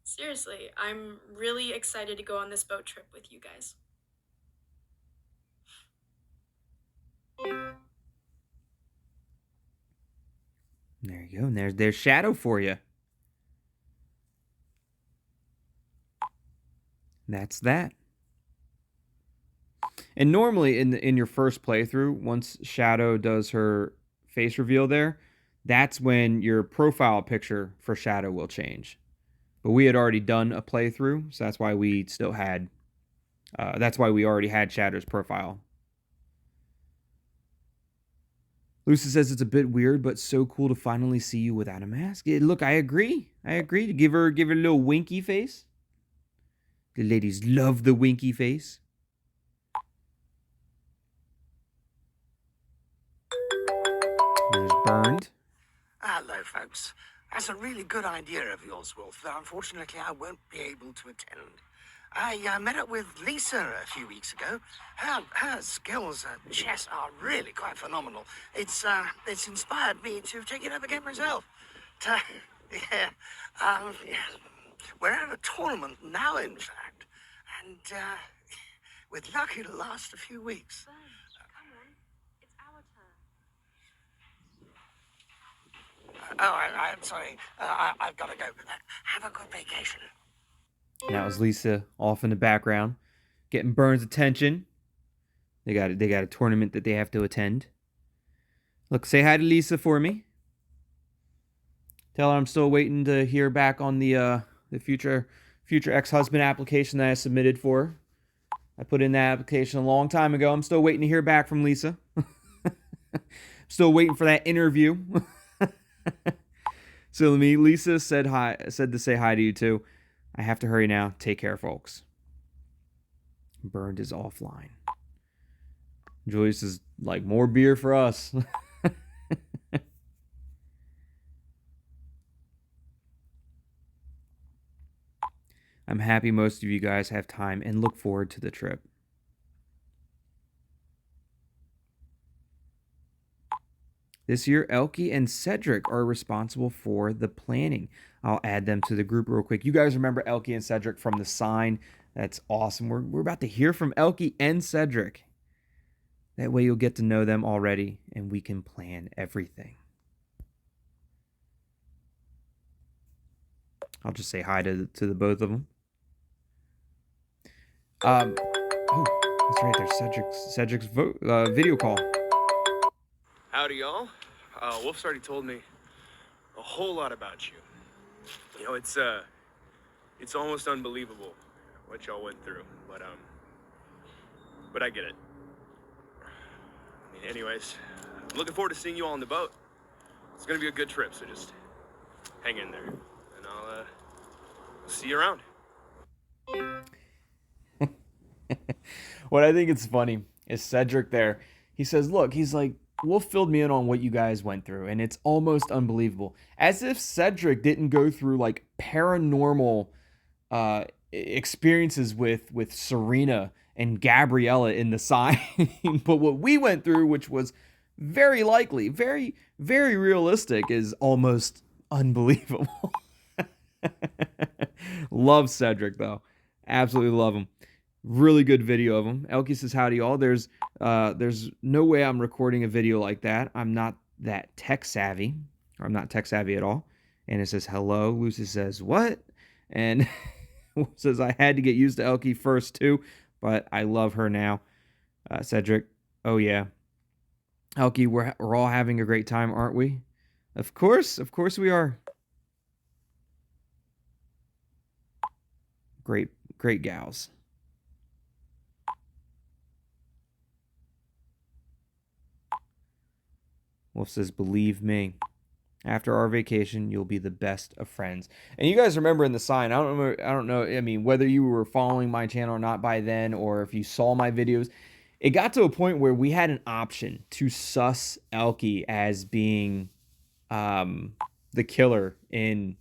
Seriously, I'm really excited to go on this boat trip with you guys. There you go. And there's Shadow for you. That's that. And normally in your first playthrough, once Shadow does her face reveal there, that's when your profile picture for Shadow will change. But we had already done a playthrough, so that's why we still had that's why we already had Shadow's profile. Lucy says it's a bit weird, but so cool to finally see you without a mask. Yeah, look, I agree. I agree. Give her a little winky face. The ladies love the winky face. There's Burned. Hello, folks. That's a really good idea of yours, Wolf, though unfortunately I won't be able to attend. I met up with Lisa a few weeks ago. Her skills at chess are really quite phenomenal. It's inspired me to take it up again myself. Yeah, yeah. We're at a tournament now, in fact, and with luck it'll last a few weeks. Come on. It's our turn. I'm sorry. I've got to go. Have a good vacation. That was Lisa off in the background, getting Burns' attention. They got a tournament that they have to attend. Look, say hi to Lisa for me. Tell her I'm still waiting to hear back on the future ex-husband application that I submitted for her. I put in that application a long time ago. I'm still waiting to hear back from Lisa. Still waiting for that interview. So Lisa said to say hi to you too. I have to hurry now. Take care, folks. Burned is offline. Joyce is like, more beer for us. I'm happy most of you guys have time and look forward to the trip. This year, Elke and Cedrik are responsible for the planning. I'll add them to the group real quick. You guys remember Elke and Cedrik from the sign? That's awesome. We're about to hear from Elke and Cedrik. That way you'll get to know them already, and we can plan everything. I'll just say hi to the both of them. Oh, that's right. There's Cedric's video call. Howdy, y'all. Wolf's already told me a whole lot about you. You know, it's almost unbelievable what y'all went through, but I get it. I mean, anyways, I'm looking forward to seeing you all on the boat. It's gonna be a good trip, so just hang in there, and I'll see you around. What I think is funny is Cedrik there. He says, look, he's like, Wolf filled me in on what you guys went through, and it's almost unbelievable. As if Cedrik didn't go through like paranormal experiences with Serena and Gabriella in the sign. But what we went through, which was very likely, very, very realistic, is almost unbelievable. Love Cedrik, though. Absolutely love him. Really good video of him. Elke says, howdy all. There's no way I'm recording a video like that. I'm not that tech savvy. Or I'm not tech savvy at all. And it says, hello. Lucy says, what? And says, I had to get used to Elke first too, but I love her now. Cedrik, oh yeah. Elke, we're all having a great time, aren't we? Of course we are. Great gals. Wolf says, believe me, after our vacation, you'll be the best of friends. And you guys remember in the sign, I don't know, I mean, whether you were following my channel or not by then, or if you saw my videos, it got to a point where we had an option to suss Elke as being the killer in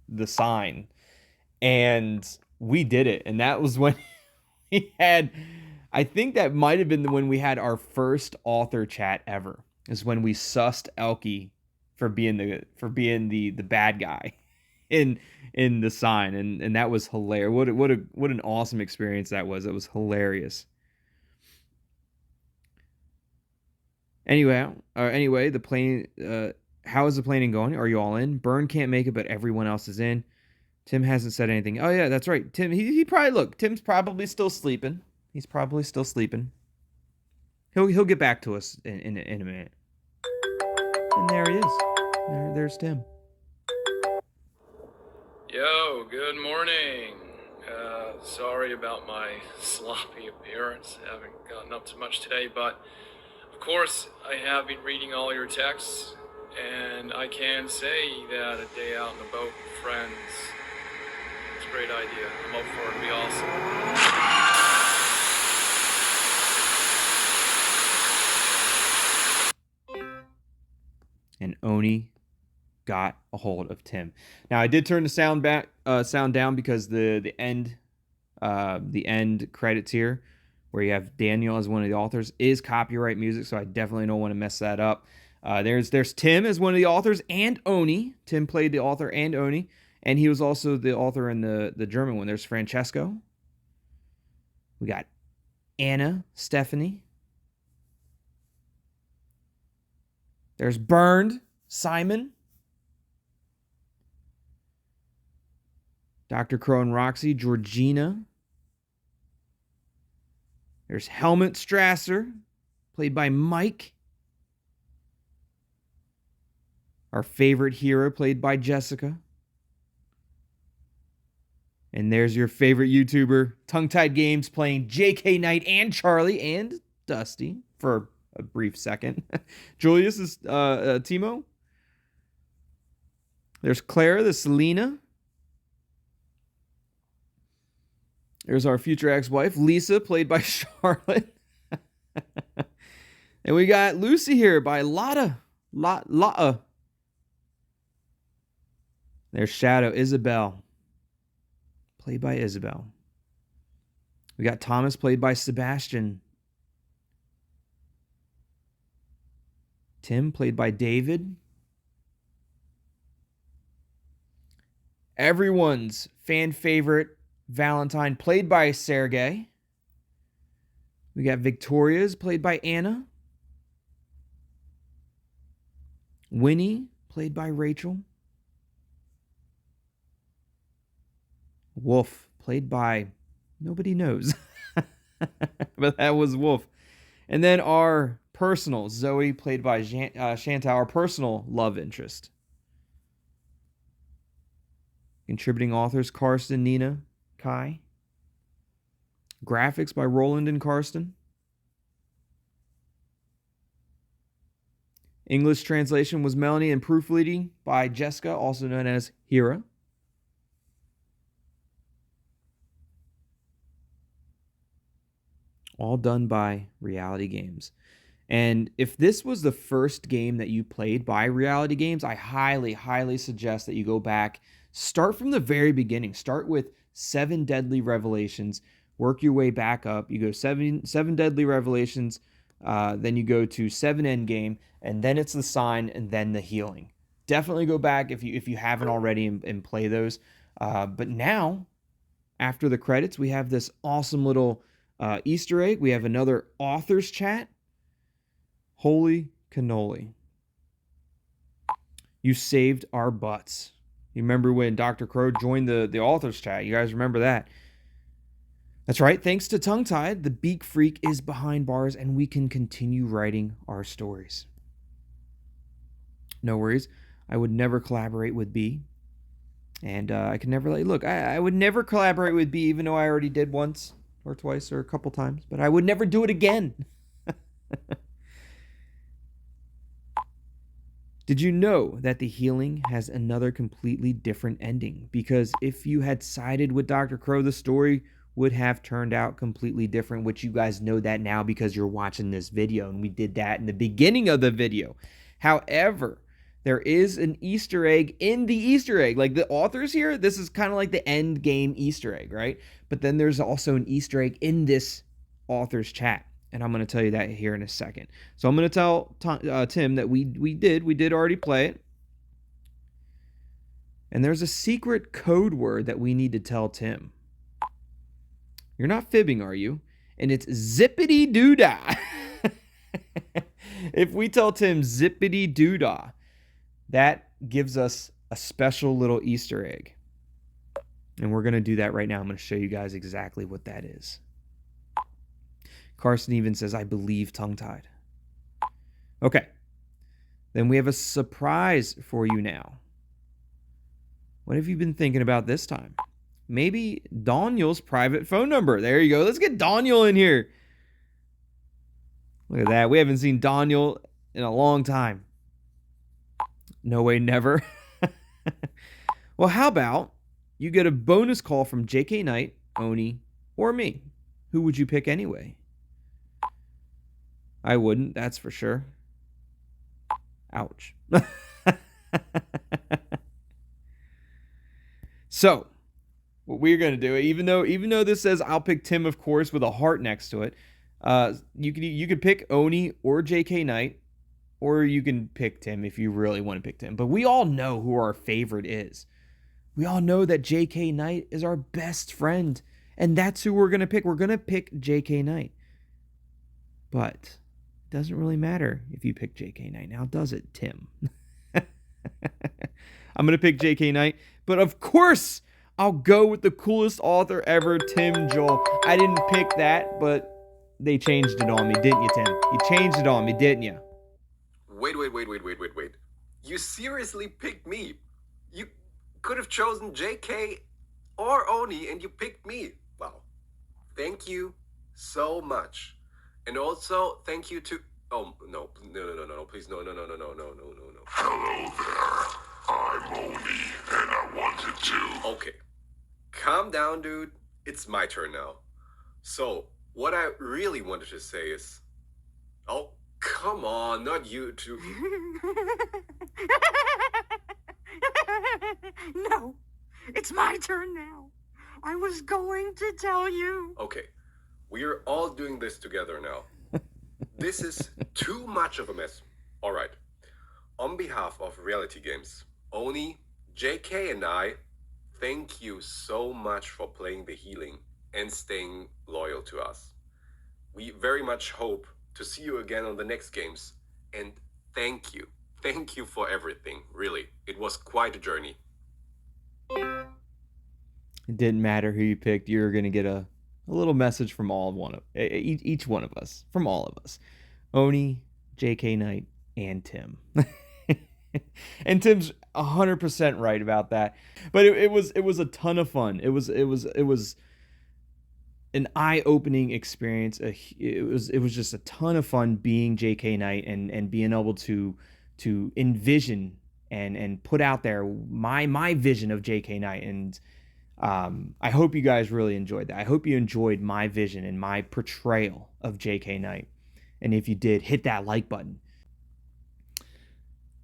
The Sign, and we did it. And that was when we had, I think that might have been when we had our first author chat ever. Is when we sussed Elkie for being the bad guy in The Sign, and that was hilarious. What an awesome experience that was. It was hilarious. Anyway, the plane. How is the planning going? Are you all in? Byrne can't make it, but everyone else is in. Tim hasn't said anything. Oh yeah, that's right. Tim, he probably Tim's probably still sleeping. He's probably still sleeping. He'll get back to us in a minute. And there he is. There's Tim. Yo, good morning. Sorry about my sloppy appearance. Haven't gotten up to much today, but of course I have been reading all your texts, and I can say that a day out on the boat with friends, it's a great idea. I'm up for it. It'll be awesome. And Oni got a hold of Tim. Now I did turn the sound down because the end credits here, where you have Daniel as one of the authors, is copyright music, so I definitely don't want to mess that up. There's Tim as one of the authors and Oni. Tim played the author and Oni, and he was also the author in the German one. There's Francesco. We got Anna, Stephanie. There's Burned, Simon. Dr. Crow and Roxy, Georgina. There's Helmut Strasser, played by Mike. Our favorite Hira, played by Jessica. And there's your favorite YouTuber, Tongue Tied Games, playing J.K. Knight and Charlie and Dusty for a brief second. Julius is Timo. There's Clara, the Selena. There's our future ex-wife, Lisa, played by Charlotte. And we got Lucy here by Lotta. There's Shadow, Isabel, played by Isabel. We got Thomas, played by Sebastian. Tim, played by David. Everyone's fan favorite, Valentine, played by Sergey. We got Victoria's, played by Anna. Winnie, played by Rachel. Wolf, played by nobody knows. But that was Wolf. And then our personal, Zoe, played by Chantal, our personal love interest. Contributing authors, Karsten, Nina, Kai. Graphics by Roland and Karsten. English translation was Melanie, and proofreading by Jessica, also known as Hira. All done by Reality Games. And if this was the first game that you played by Reality Games, I highly, highly suggest that you go back, start from the very beginning. Start with 7 Deadly Revelations, work your way back up. You go 7 Deadly Revelations, then you go to 7 Endgame, and then it's The Sign, and then The Healing. Definitely go back if you haven't already and play those. But now, after the credits, we have this awesome little Easter egg. We have another author's chat. Holy cannoli. You saved our butts. You remember when Dr. Crow joined the author's chat? You guys remember that? That's right. Thanks to Tongue Tied, the Beak Freak is behind bars, and we can continue writing our stories. No worries. I would never collaborate with B. And I could never look, I would never collaborate with B, even though I already did once or twice or a couple times. But I would never do it again. Did you know that The Healing has another completely different ending? Because if you had sided with Dr. Crow, the story would have turned out completely different, which you guys know that now because you're watching this video, and we did that in the beginning of the video. However, there is an Easter egg in the Easter egg. Like the authors here, this is kind of like the end game Easter egg, right? But then there's also an Easter egg in this author's chat. And I'm going to tell you that here in a second. So I'm going to tell Tim that we did already play it. And there's a secret code word that we need to tell Tim. You're not fibbing, are you? And it's zippity doodah. If we tell Tim zippity doodah, that gives us a special little Easter egg. And we're going to do that right now. I'm going to show you guys exactly what that is. Carson even says, I believe tongue-tied. Okay. Then we have a surprise for you now. What have you been thinking about this time? Maybe Daniel's private phone number. There you go. Let's get Daniel in here. Look at that. We haven't seen Daniel in a long time. No way, never. Well, how about you get a bonus call from JK Knight, Oni, or me? Who would you pick anyway? I wouldn't, that's for sure. Ouch. So, what we're going to do, even though this says I'll pick Tim, of course, with a heart next to it, you could pick Oni or JK Knight, or you can pick Tim if you really want to pick Tim. But we all know who our favorite is. We all know that JK Knight is our best friend, and that's who we're going to pick. We're going to pick JK Knight. But it doesn't really matter if you pick JK Knight now, does it, Tim? I'm going to pick JK Knight, but of course, I'll go with the coolest author ever, Tim Joel. I didn't pick that, but they changed it on me, didn't you, Tim? You changed it on me, didn't you? Wait. You seriously picked me? You could have chosen JK or Oni and you picked me. Wow. Thank you so much. And also, thank you to... Oh, no, please, no. Hello there. I'm Oni, and I wanted to... Okay. Calm down, dude. It's my turn now. So, what I really wanted to say is... Oh, come on, not you two. No, it's my turn now. I was going to tell you. Okay, we're all doing this together now. This is too much of a mess. All right. On behalf of Reality Games, Oni, JK, and I, thank you so much for playing the healing and staying loyal to us. We very much hope to see you again on the next games. And thank you. Thank you for everything. Really, it was quite a journey. It didn't matter who you picked. You're going to get a little message from each one of us, from all of us. Oni, JK Knight, and Tim. And Tim's 100% right about that. But it was a ton of fun. It was an eye-opening experience. It was just a ton of fun being JK Knight and being able to envision and put out there my vision of JK Knight. And I hope you guys really enjoyed that. I hope you enjoyed my vision and my portrayal of JK Knight. And if you did, hit that like button.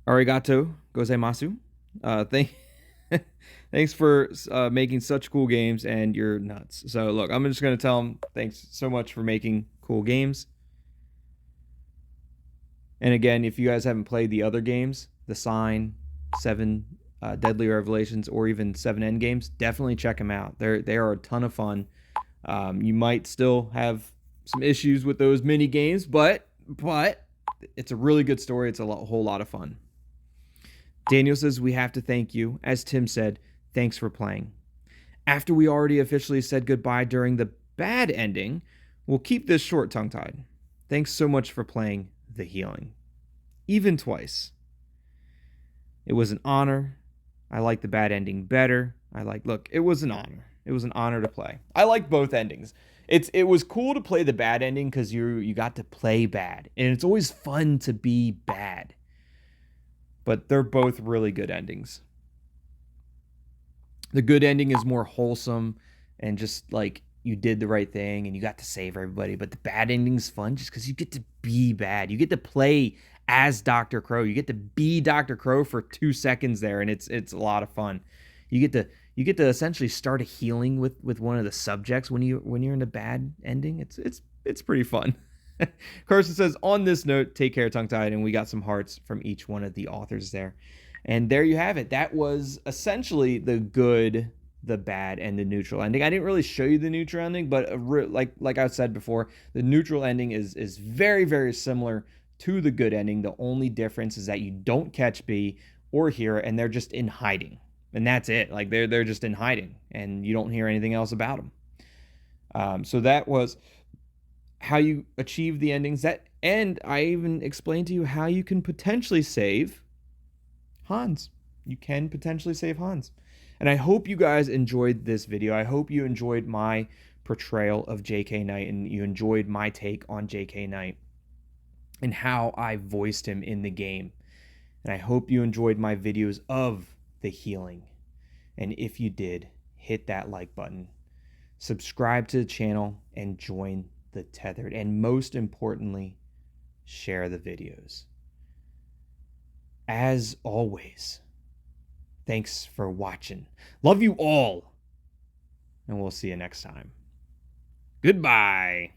Arigato gozaimasu. Thanks for making such cool games, and you're nuts. So look, I'm just going to tell them thanks so much for making cool games. And again, if you guys haven't played the other games, The Sign, 7 Deadly Revelations, or even 7 Endgames, definitely check them out. They are a ton of fun. You might still have some issues with those mini games, but it's a really good story. It's a whole lot of fun. Daniel says, we have to thank you. As Tim said, thanks for playing. After we already officially said goodbye during the bad ending, we'll keep this short, tongue-tied. Thanks so much for playing The Healing. Even twice. It was an honor. I like the bad ending better. Look, it was an honor. It was an honor to play. I like both endings. It was cool to play the bad ending because you got to play bad. And it's always fun to be bad. But they're both really good endings. The good ending is more wholesome and just like you did the right thing and you got to save everybody. But the bad ending's fun just because you get to be bad. You get to play as Dr. Crow. You get to be Dr. Crow for 2 seconds there, and it's a lot of fun. You get to essentially start a healing with one of the subjects when you're in a bad ending. It's pretty fun. Carson says, on this note, take care, Tongue Tied, and we got some hearts from each one of the authors there. And there you have it. That was essentially the good, the bad, and the neutral ending. I didn't really show you the neutral ending, but like I said before, the neutral ending is very, very similar to the good ending. The only difference is that you don't catch B or Hira, and they're just in hiding. And that's it. Like they're just in hiding, and you don't hear anything else about them. So that was how you achieve the endings. And I even explained to you how you can potentially save Hans. You can potentially save Hans. And I hope you guys enjoyed this video. I hope you enjoyed my portrayal of J.K. Knight, and you enjoyed my take on J.K. Knight and how I voiced him in the game. And I hope you enjoyed my videos of the healing. And if you did, hit that like button, subscribe to the channel, and join the Tethered. And most importantly, share the videos. As always, thanks for watching. Love you all. And we'll see you next time. Goodbye.